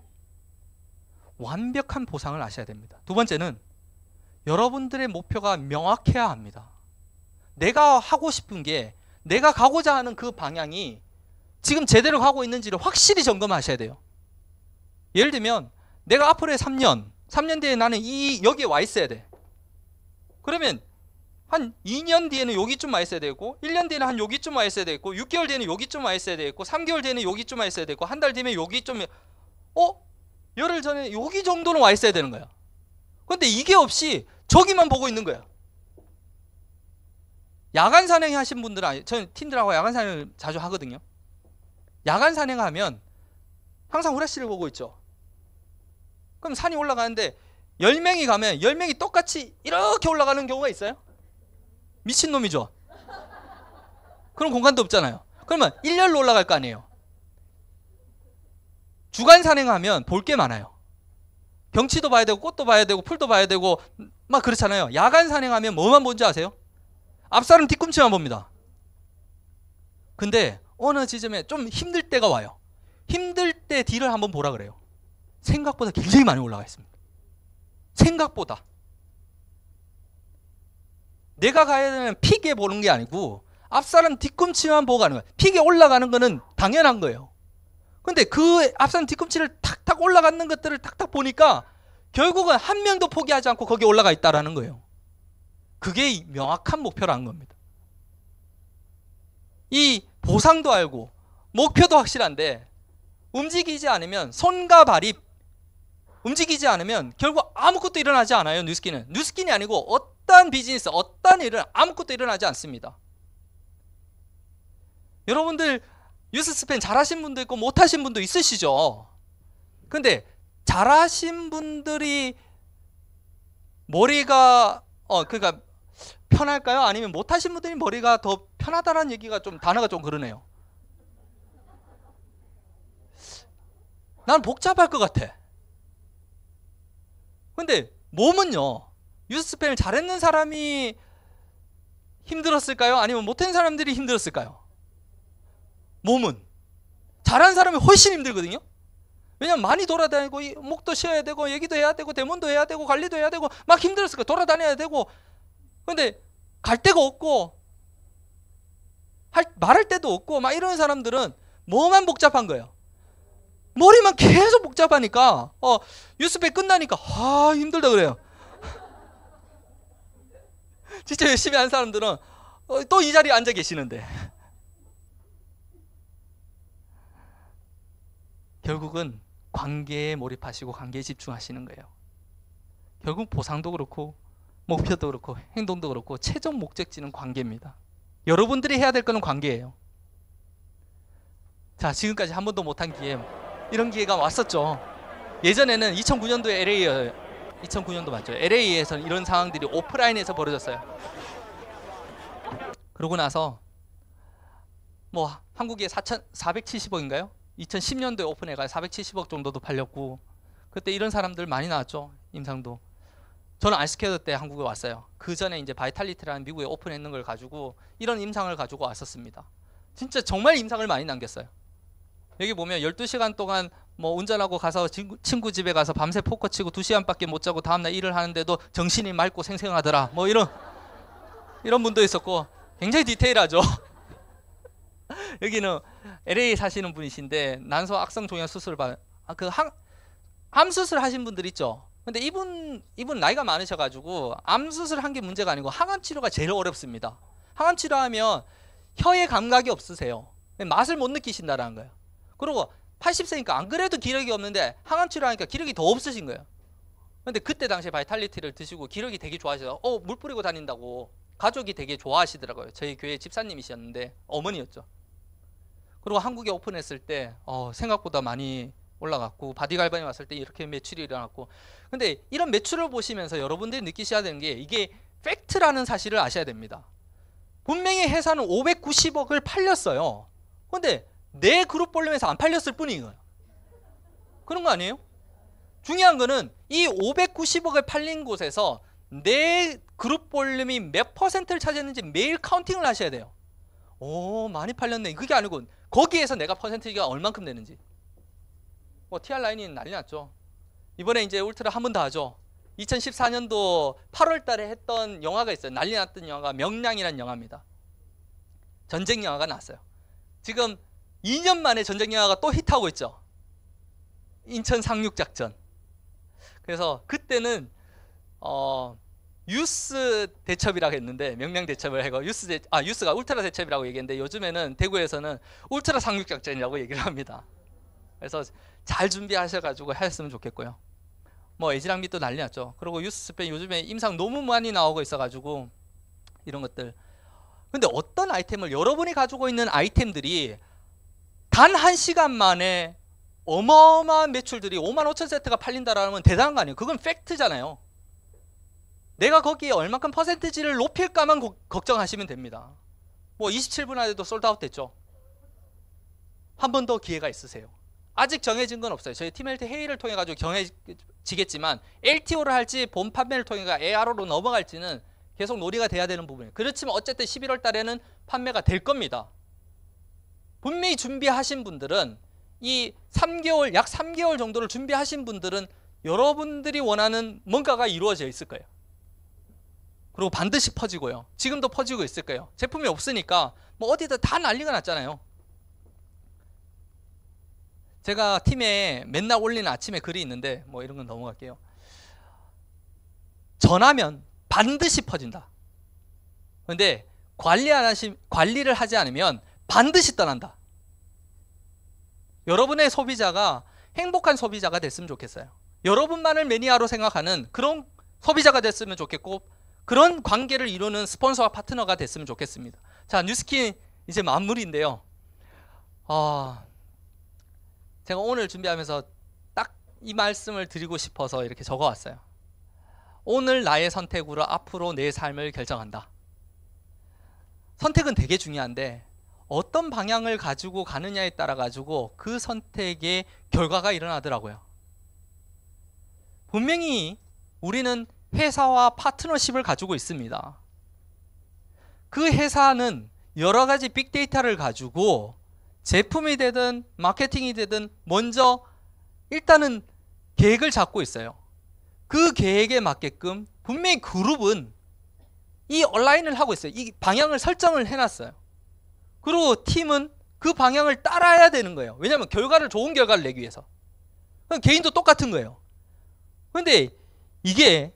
완벽한 보상을 아셔야 됩니다. 두 번째는 여러분들의 목표가 명확해야 합니다. 내가 하고 싶은 게, 내가 가고자 하는 그 방향이 지금 제대로 가고 있는지를 확실히 점검하셔야 돼요. 예를 들면 내가 앞으로의 3년 뒤에 나는 여기에 와 있어야 돼. 그러면 한 2년 뒤에는 여기쯤 와 있어야 되고, 1년 뒤에는 한 여기쯤 와 있어야 되고, 6개월 뒤에는 여기쯤 와 있어야 되고, 3개월 뒤에는 여기쯤 와 있어야 되고, 한 달 뒤면 여기쯤, 열흘 전에 여기 정도는 와 있어야 되는 거야. 근데 이게 없이 저기만 보고 있는 거야. 야간 산행 하신 분들은, 저는 팀들하고 야간 산행을 자주 하거든요. 야간 산행하면 항상 후레쉬를 보고 있죠. 그럼 산이 올라가는데 10명이 가면 10명이 똑같이 이렇게 올라가는 경우가 있어요? 미친놈이죠. 그런 공간도 없잖아요. 그러면 일렬로 올라갈 거 아니에요. 주간 산행하면 볼 게 많아요. 경치도 봐야 되고, 꽃도 봐야 되고, 풀도 봐야 되고 막 그렇잖아요. 야간 산행하면 뭐만 본지 아세요? 앞사람 뒤꿈치만 봅니다. 근데 어느 지점에 좀 힘들 때가 와요. 힘들 때 뒤를 한번 보라 그래요. 생각보다 굉장히 많이 올라가 있습니다. 생각보다. 내가 가야 되는 픽에 보는 게 아니고 앞사람 뒤꿈치만 보고 가는 거예요. 픽에 올라가는 거는 당연한 거예요. 근데 그 앞사람 뒤꿈치를 탁탁 올라가는 것들을 탁탁 보니까 결국은 한 명도 포기하지 않고 거기에 올라가 있다라는 거예요. 그게 명확한 목표라는 겁니다. 이 보상도 알고 목표도 확실한데 움직이지 않으면, 손과 발이 움직이지 않으면 결국 아무것도 일어나지 않아요. 뉴스킨이 아니고 어떠한 비즈니스, 어떠한 일은 아무것도 일어나지 않습니다. 여러분들 뉴스스팬 잘하신 분도 있고 못하신 분도 있으시죠. 근데 잘하신 분들이 머리가 그러니까 편할까요? 아니면 못하신 분들이 머리가 더 편하다는 얘기가 좀, 단어가 좀 그러네요. 난 복잡할 것 같아. 근데 몸은요, 뉴스스팬을 잘했는 사람이 힘들었을까요? 아니면 못한 사람들이 힘들었을까요? 몸은 잘하는 사람이 훨씬 힘들거든요. 왜냐면 많이 돌아다니고 목도 쉬어야 되고 얘기도 해야 되고 대문도 해야 되고 관리도 해야 되고 막 힘들었을 거예요. 돌아다녀야 되고. 근데 갈 데가 없고 말할 데도 없고 막 이런 사람들은 뭐만 복잡한 거예요. 머리만 계속 복잡하니까 뉴스백 끝나니까 힘들다 그래요. 진짜 열심히 한 사람들은 또 이 자리에 앉아 계시는데 결국은 관계에 몰입하시고 관계에 집중하시는 거예요. 결국 보상도 그렇고 목표도 그렇고 행동도 그렇고 최종 목적지는 관계입니다. 여러분들이 해야 될 거는 관계예요. 자, 지금까지 한 번도 못한 기회, 이런 기회가 왔었죠. 예전에는 2009년도에 LA, 2009년도 맞죠? LA에서 이런 상황들이 오프라인에서 벌어졌어요. 그러고 나서 뭐 한국에 470억인가요? 2010년도에 오픈해가 470억 정도도 팔렸고, 그때 이런 사람들 많이 나왔죠. 임상도. 저는 알스케어드 때 한국에 왔어요. 그 전에 이제 바이탈리티라는 미국에 오픈했는 걸 가지고 이런 임상을 가지고 왔었습니다. 진짜 정말 임상을 많이 남겼어요. 여기 보면 12시간 동안 뭐 운전하고 가서 친구 집에 가서 밤새 포커 치고 2시간밖에 못 자고 다음날 일을 하는데도 정신이 맑고 생생하더라. 뭐 이런 분도 있었고 굉장히 디테일하죠. 여기는 LA 사시는 분이신데 난소 악성 종양 수술을 암 수술 하신 분들 있죠. 근데 이분 나이가 많으셔가지고 암 수술 한 게 문제가 아니고 항암 치료가 제일 어렵습니다. 항암 치료하면 혀에 감각이 없으세요. 맛을 못 느끼신다라는 거예요. 그리고 80세니까 안 그래도 기력이 없는데 항암 치료하니까 기력이 더 없으신 거예요. 근데 그때 당시에 바이탈리티를 드시고 기력이 되게 좋아하셔서 물 뿌리고 다닌다고 가족이 되게 좋아하시더라고요. 저희 교회 집사님이셨는데 어머니였죠. 그리고 한국에 오픈했을 때 생각보다 많이 올라갔고, 바디갈반이 왔을 때 이렇게 매출이 일어났고. 근데 이런 매출을 보시면서 여러분들이 느끼셔야 되는 게, 이게 팩트라는 사실을 아셔야 됩니다. 분명히 회사는 590억을 팔렸어요. 근데 내 그룹 볼륨에서 안 팔렸을 뿐이에요. 그런 거 아니에요? 중요한 거는 이 590억을 팔린 곳에서 내 그룹 볼륨이 몇 퍼센트를 차지했는지 매일 카운팅을 하셔야 돼요. 오, 많이 팔렸네. 그게 아니고 거기에서 내가 퍼센트가 얼만큼 되는지. 뭐 TR 라인이 난리 났죠. 이번에 이제 울트라 한 번 더 하죠. 2014년도 8월 달에 했던 영화가 있어요. 난리 났던 영화가 명량이라는 영화입니다. 전쟁 영화가 나왔어요. 지금 2년 만에 전쟁 영화가 또 히트하고 있죠. 인천 상륙작전. 그래서 그때는 유스 대첩이라고 했는데, 명량 대첩을 해고 유스가 울트라 대첩이라고 얘기했는데, 요즘에는 대구에서는 울트라 상륙작전이라고 얘기를 합니다. 그래서 잘 준비하셔가지고 했으면 좋겠고요. 뭐 에지랑빛도 난리 났죠. 그리고 유스 스팸 요즘에 임상 너무 많이 나오고 있어가지고 이런 것들. 근데 어떤 아이템을, 여러분이 가지고 있는 아이템들이 단 1시간 만에 어마어마한 매출들이 55,000세트가 팔린다라는 건 대단한 거 아니에요. 그건 팩트잖아요. 내가 거기에 얼마큼 퍼센티지를 높일까만 걱정하시면 됩니다. 뭐 27분 안에도 솔드아웃 됐죠. 한 번 더 기회가 있으세요. 아직 정해진 건 없어요. 저희 팀 LT 회의를 통해 가지고 정해지겠지만 LTO를 할지 본 판매를 통해 ARO로 넘어갈지는 계속 논의가 돼야 되는 부분이에요. 그렇지만 어쨌든 11월 달에는 판매가 될 겁니다. 분명히 준비하신 분들은 이 3개월, 약 3개월 정도를 준비하신 분들은 여러분들이 원하는 뭔가가 이루어져 있을 거예요. 그리고 반드시 퍼지고요. 지금도 퍼지고 있을 거예요. 제품이 없으니까 뭐 어디다 다 난리가 났잖아요. 제가 팀에 맨날 올리는 아침에 글이 있는데, 뭐 이런 건 넘어갈게요. 전하면 반드시 퍼진다. 근데 관리를 하지 않으면 반드시 떠난다. 여러분의 소비자가 행복한 소비자가 됐으면 좋겠어요. 여러분만을 매니아로 생각하는 그런 소비자가 됐으면 좋겠고, 그런 관계를 이루는 스폰서와 파트너가 됐으면 좋겠습니다. 자, 뉴스킨 이제 마무리인데요. 제가 오늘 준비하면서 딱 이 말씀을 드리고 싶어서 이렇게 적어왔어요. 오늘 나의 선택으로 앞으로 내 삶을 결정한다. 선택은 되게 중요한데 어떤 방향을 가지고 가느냐에 따라 가지고 그 선택의 결과가 일어나더라고요. 분명히 우리는 회사와 파트너십을 가지고 있습니다. 그 회사는 여러 가지 빅데이터를 가지고 제품이 되든 마케팅이 되든 먼저 일단은 계획을 잡고 있어요. 그 계획에 맞게끔 분명히 그룹은 이 얼라인을 하고 있어요. 이 방향을 설정을 해놨어요. 그리고 팀은 그 방향을 따라야 되는 거예요. 왜냐하면 좋은 결과를 내기 위해서. 개인도 똑같은 거예요. 그런데 이게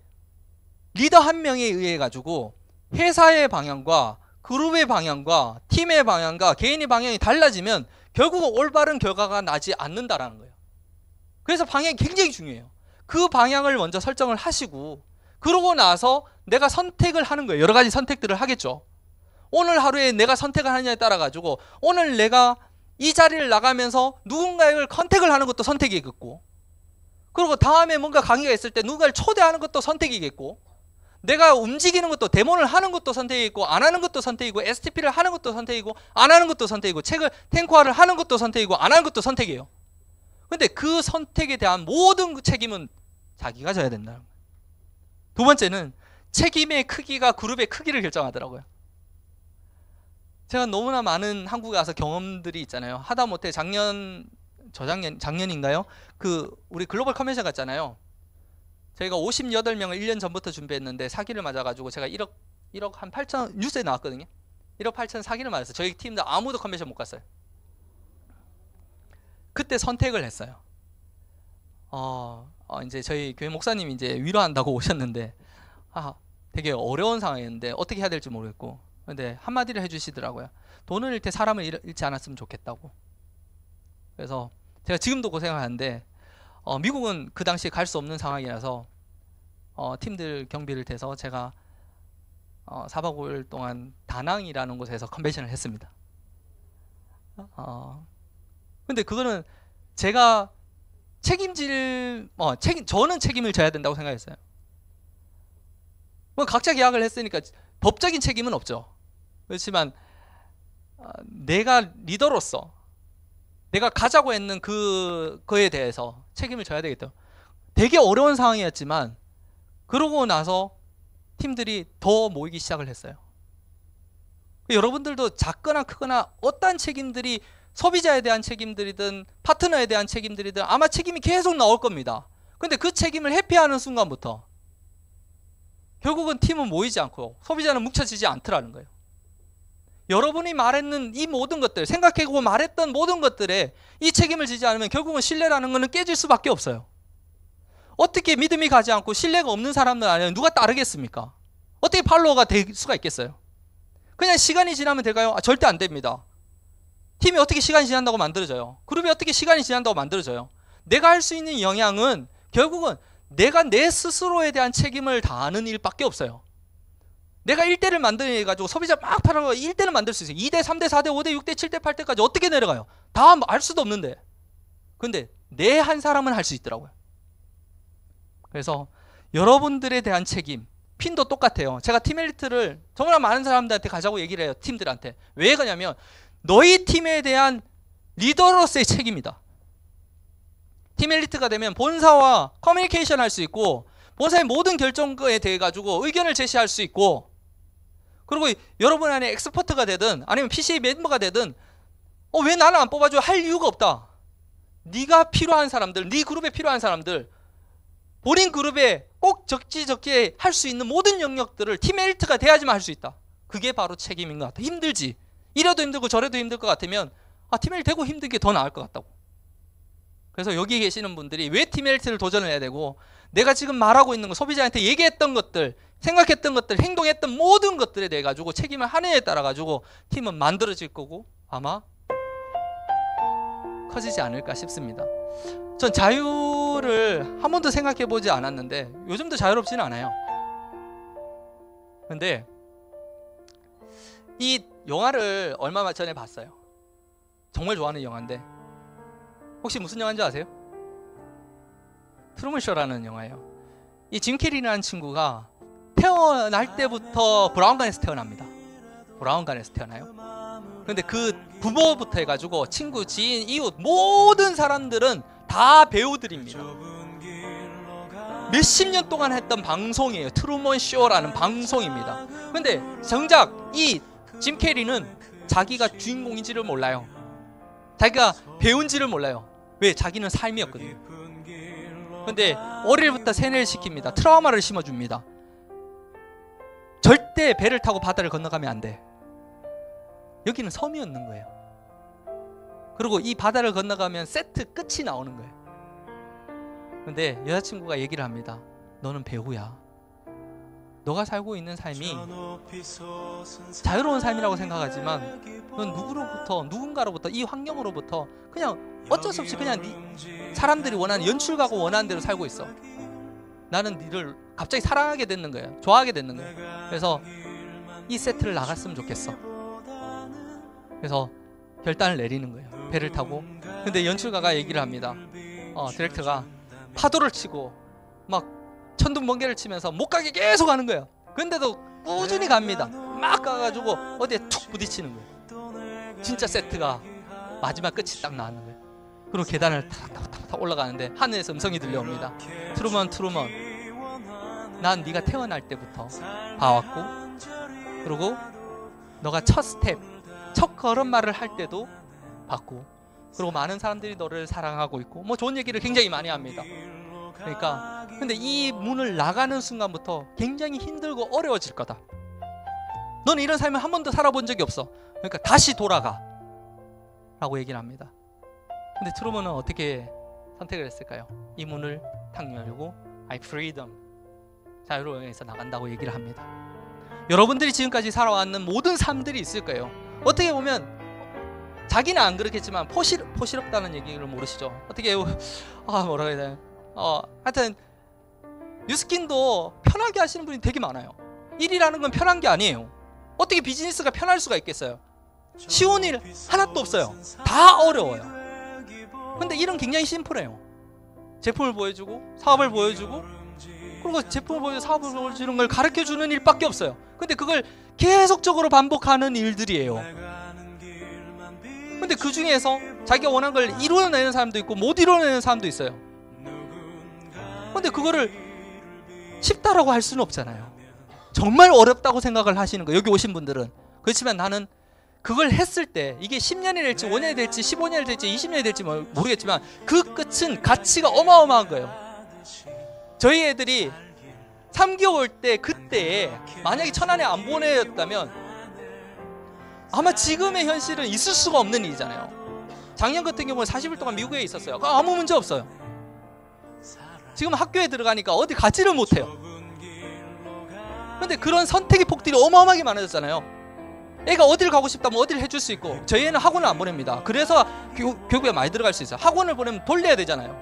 리더 한 명에 의해 가지고 회사의 방향과 그룹의 방향과 팀의 방향과 개인의 방향이 달라지면 결국은 올바른 결과가 나지 않는다라는 거예요. 그래서 방향이 굉장히 중요해요. 그 방향을 먼저 설정을 하시고, 그러고 나서 내가 선택을 하는 거예요. 여러 가지 선택들을 하겠죠. 오늘 하루에 내가 선택을 하느냐에 따라 가지고 오늘 내가 이 자리를 나가면서 누군가를 컨택을 하는 것도 선택이겠고, 그리고 다음에 뭔가 강의가 있을 때 누군가를 초대하는 것도 선택이겠고, 내가 움직이는 것도, 데모를 하는 것도 선택이고, 안 하는 것도 선택이고, STP를 하는 것도 선택이고, 안 하는 것도 선택이고, 책을 탱크화를 하는 것도 선택이고, 안 하는 것도 선택이에요. 근데 그 선택에 대한 모든 책임은 자기가 져야 된다는 거예요. 두 번째는 책임의 크기가 그룹의 크기를 결정하더라고요. 제가 너무나 많은 한국에 와서 경험들이 있잖아요. 하다못해 작년인가요? 우리 글로벌 컨벤션 갔잖아요. 저희가 58명을 1년 전부터 준비했는데 사기를 맞아가지고 제가 1억 한 8천, 뉴스에 나왔거든요. 1억 8천 사기를 맞았어요. 저희 팀도 아무도 컨벤션 못 갔어요. 그때 선택을 했어요. 이제 저희 교회 목사님이 이제 위로한다고 오셨는데, 되게 어려운 상황이었는데 어떻게 해야 될지 모르겠고, 근데 한마디를 해주시더라고요. 돈을 잃되 사람을 잃지 않았으면 좋겠다고. 그래서 제가 지금도 고생을 하는데, 미국은 그 당시에 갈 수 없는 상황이라서 팀들 경비를 대서 제가 4박 5일 동안 다낭이라는 곳에서 컨벤션을 했습니다. 근데 그거는 제가 저는 책임을 져야 된다고 생각했어요. 뭐 각자 계약을 했으니까 법적인 책임은 없죠. 그렇지만 내가 리더로서 내가 가자고 했는 그거에 대해서 책임을 져야 되겠다. 되게 어려운 상황이었지만 그러고 나서 팀들이 더 모이기 시작을 했어요. 여러분들도 작거나 크거나 어떠한 책임들이 소비자에 대한 책임들이든 파트너에 대한 책임들이든 아마 책임이 계속 나올 겁니다. 근데 그 책임을 회피하는 순간부터 결국은 팀은 모이지 않고 소비자는 뭉쳐지지 않더라는 거예요. 여러분이 말했는 이 모든 것들, 생각하고 말했던 모든 것들에 이 책임을 지지 않으면 결국은 신뢰라는 것은 깨질 수밖에 없어요. 어떻게 믿음이 가지 않고 신뢰가 없는 사람들 안에 누가 따르겠습니까? 어떻게 팔로워가 될 수가 있겠어요? 그냥 시간이 지나면 될까요? 절대 안 됩니다. 팀이 어떻게 시간이 지난다고 만들어져요? 그룹이 어떻게 시간이 지난다고 만들어져요? 내가 할 수 있는 영향은 결국은 내가 내 스스로에 대한 책임을 다하는 일밖에 없어요. 내가 1대를 만들어가지고 소비자 막 팔아서 1대를 만들 수 있어요. 2대, 3대, 4대, 5대, 6대, 7대, 8대까지 어떻게 내려가요? 다 알 수도 없는데. 근데 내 한 사람은 할 수 있더라고요. 그래서 여러분들에 대한 책임, 핀도 똑같아요. 제가 팀엘리트를 정말 많은 사람들한테 가자고 얘기를 해요. 팀들한테. 왜 그러냐면 너희 팀에 대한 리더로서의 책임이다. 팀엘리트가 되면 본사와 커뮤니케이션 할 수 있고 본사의 모든 결정에 대해 가지고 의견을 제시할 수 있고 그리고 여러분 안에 엑스퍼트가 되든 아니면 PCA 멤버가 되든 왜 나는 안 뽑아줘? 할 이유가 없다. 네가 필요한 사람들, 네 그룹에 필요한 사람들 본인 그룹에 꼭 적지적게 할 수 있는 모든 영역들을 팀엘리트가 돼야지만 할 수 있다. 그게 바로 책임인 것 같아. 힘들지. 이래도 힘들고 저래도 힘들 것 같으면 팀엘리트 되고 힘든 게 더 나을 것 같다고. 그래서 여기 계시는 분들이 왜 팀엘리트를 도전을 해야 되고 내가 지금 말하고 있는 거 소비자한테 얘기했던 것들 생각했던 것들 행동했던 모든 것들에 대해 가지고 책임을 하느냐에 따라 가지고 팀은 만들어질 거고 아마 커지지 않을까 싶습니다. 전 자유를 한 번도 생각해 보지 않았는데 요즘도 자유롭지는 않아요. 근데 이 영화를 얼마 전에 봤어요. 정말 좋아하는 영화인데 혹시 무슨 영화인지 아세요? 트루먼 쇼라는 영화예요. 이 짐 캐리라는 친구가 태어날 때부터 브라운관에서 태어납니다. 브라운관에서 태어나요. 근데 그 부모부터 해가지고 친구, 지인, 이웃 모든 사람들은 다 배우들입니다. 몇십 년 동안 했던 방송이에요. 트루먼 쇼라는 방송입니다. 근데 정작 이 짐 캐리는 자기가 주인공인지를 몰라요. 자기가 배우인지를 몰라요. 왜? 자기는 삶이었거든요. 근데 어릴부터 세뇌를 시킵니다. 트라우마를 심어줍니다. 절대 배를 타고 바다를 건너가면 안 돼. 여기는 섬이었는 거예요. 그리고 이 바다를 건너가면 세트 끝이 나오는 거예요. 근데 여자친구가 얘기를 합니다. 너는 배우야. 너가 살고 있는 삶이 자유로운 삶이라고 생각하지만 넌 누군가로부터 이 환경으로부터 그냥 어쩔 수 없이 그냥 사람들이 원하는 연출가고 원하는 대로 살고 있어. 나는 니를 갑자기 사랑하게 됐는 거예요. 좋아하게 됐는 거예요. 그래서 이 세트를 나갔으면 좋겠어. 그래서 결단을 내리는 거예요. 배를 타고. 근데 연출가가 얘기를 합니다. 디렉터가 파도를 치고 막 천둥번개를 치면서 못 가게 계속 가는 거예요. 근데도 꾸준히 갑니다. 막 가가지고 어디에 툭 부딪히는 거예요. 진짜 세트가 마지막 끝이 딱 나왔는 거예요. 그리고 계단을 탁 올라가는데 하늘에서 음성이 들려옵니다. 트루먼 난 네가 태어날 때부터 봐왔고 그리고 너가 첫 걸음마를 할 때도 봤고 그리고 많은 사람들이 너를 사랑하고 있고 뭐 좋은 얘기를 굉장히 많이 합니다. 그러니까 근데 이 문을 나가는 순간부터 굉장히 힘들고 어려워질 거다. 너는 이런 삶을 한 번도 살아본 적이 없어. 그러니까 다시 돌아가 라고 얘기를 합니다. 근데 트루먼은 어떻게 선택을 했을까요? 이 문을 탁 열고 I freedom 자유로 여행에서 나간다고 얘기를 합니다. 여러분들이 지금까지 살아왔는 모든 삶들이 있을 거예요. 어떻게 보면 자기는 안 그렇겠지만 포시럽다는 얘기를 모르시죠? 어떻게 뭐라고 해야 되나? 하여튼 뉴스킨도 편하게 하시는 분이 되게 많아요. 일이라는 건 편한 게 아니에요. 어떻게 비즈니스가 편할 수가 있겠어요? 쉬운 일 하나도 없어요. 다 어려워요. 근데 일은 굉장히 심플해요. 제품을 보여주고 사업을 보여주고 그리고 제품을 보여주고 사업을 보여주는 걸 가르쳐주는 일밖에 없어요. 근데 그걸 계속적으로 반복하는 일들이에요. 근데 그 중에서 자기가 원하는 걸 이루어내는 사람도 있고 못 이루어내는 사람도 있어요. 근데 그거를 쉽다라고 할 수는 없잖아요. 정말 어렵다고 생각을 하시는 거예요, 여기 오신 분들은. 그렇지만 나는 그걸 했을 때 이게 10년이 될지 5년이 될지 15년이 될지 20년이 될지 모르겠지만 그 끝은 가치가 어마어마한 거예요. 저희 애들이 3개월 때 그때에 만약에 천안에 안 보내였다면 아마 지금의 현실은 있을 수가 없는 일이잖아요. 작년 같은 경우는 40일 동안 미국에 있었어요. 아무 문제 없어요. 지금 학교에 들어가니까 어디 가지를 못해요. 근데 그런 선택의 폭들이 어마어마하게 많아졌잖아요. 애가 어딜 가고 싶다면 어딜 해줄 수 있고, 저희 애는 학원을 안 보냅니다. 그래서 교육에 많이 들어갈 수 있어요. 학원을 보내면 돌려야 되잖아요.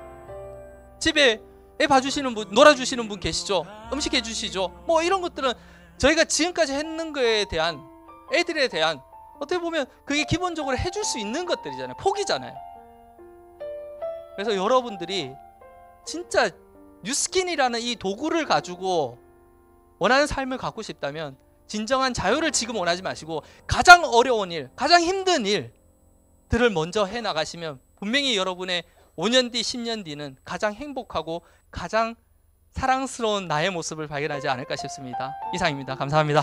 집에 애 봐주시는 분, 놀아주시는 분 계시죠? 음식 해주시죠? 뭐 이런 것들은 저희가 지금까지 했는 거에 대한, 애들에 대한 어떻게 보면 그게 기본적으로 해줄 수 있는 것들이잖아요. 폭이잖아요. 그래서 여러분들이 진짜 뉴스킨이라는 이 도구를 가지고 원하는 삶을 갖고 싶다면 진정한 자유를 지금 원하지 마시고 가장 어려운 일, 가장 힘든 일들을 먼저 해나가시면 분명히 여러분의 5년 뒤, 10년 뒤는 가장 행복하고 가장 사랑스러운 나의 모습을 발견하지 않을까 싶습니다. 이상입니다. 감사합니다.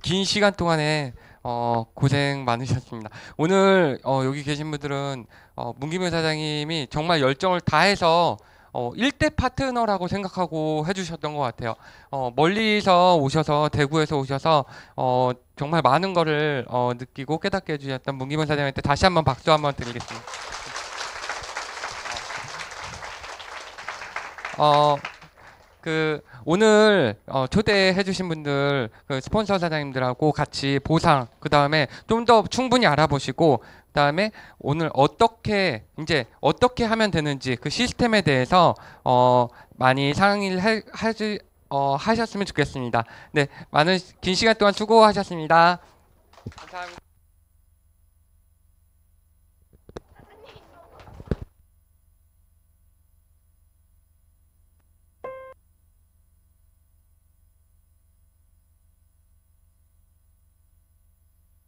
긴 시간 동안에 고생 많으셨습니다. 오늘 여기 계신 분들은 문기명 사장님이 정말 열정을 다해서 1대 파트너라고 생각하고 해주셨던 것 같아요. 멀리서 오셔서, 대구에서 오셔서 정말 많은 거를 느끼고 깨닫게 해주셨던 문기명 사장님한테 다시 한번 박수 한번 드리겠습니다. 오늘 초대해 주신 분들, 스폰서 사장님들하고 같이 보상, 그 다음에 좀 더 충분히 알아보시고, 그 다음에 오늘 어떻게 하면 되는지 그 시스템에 대해서 많이 상의를 하셨으면 좋겠습니다. 네, 긴 시간 동안 수고하셨습니다. 감사합니다.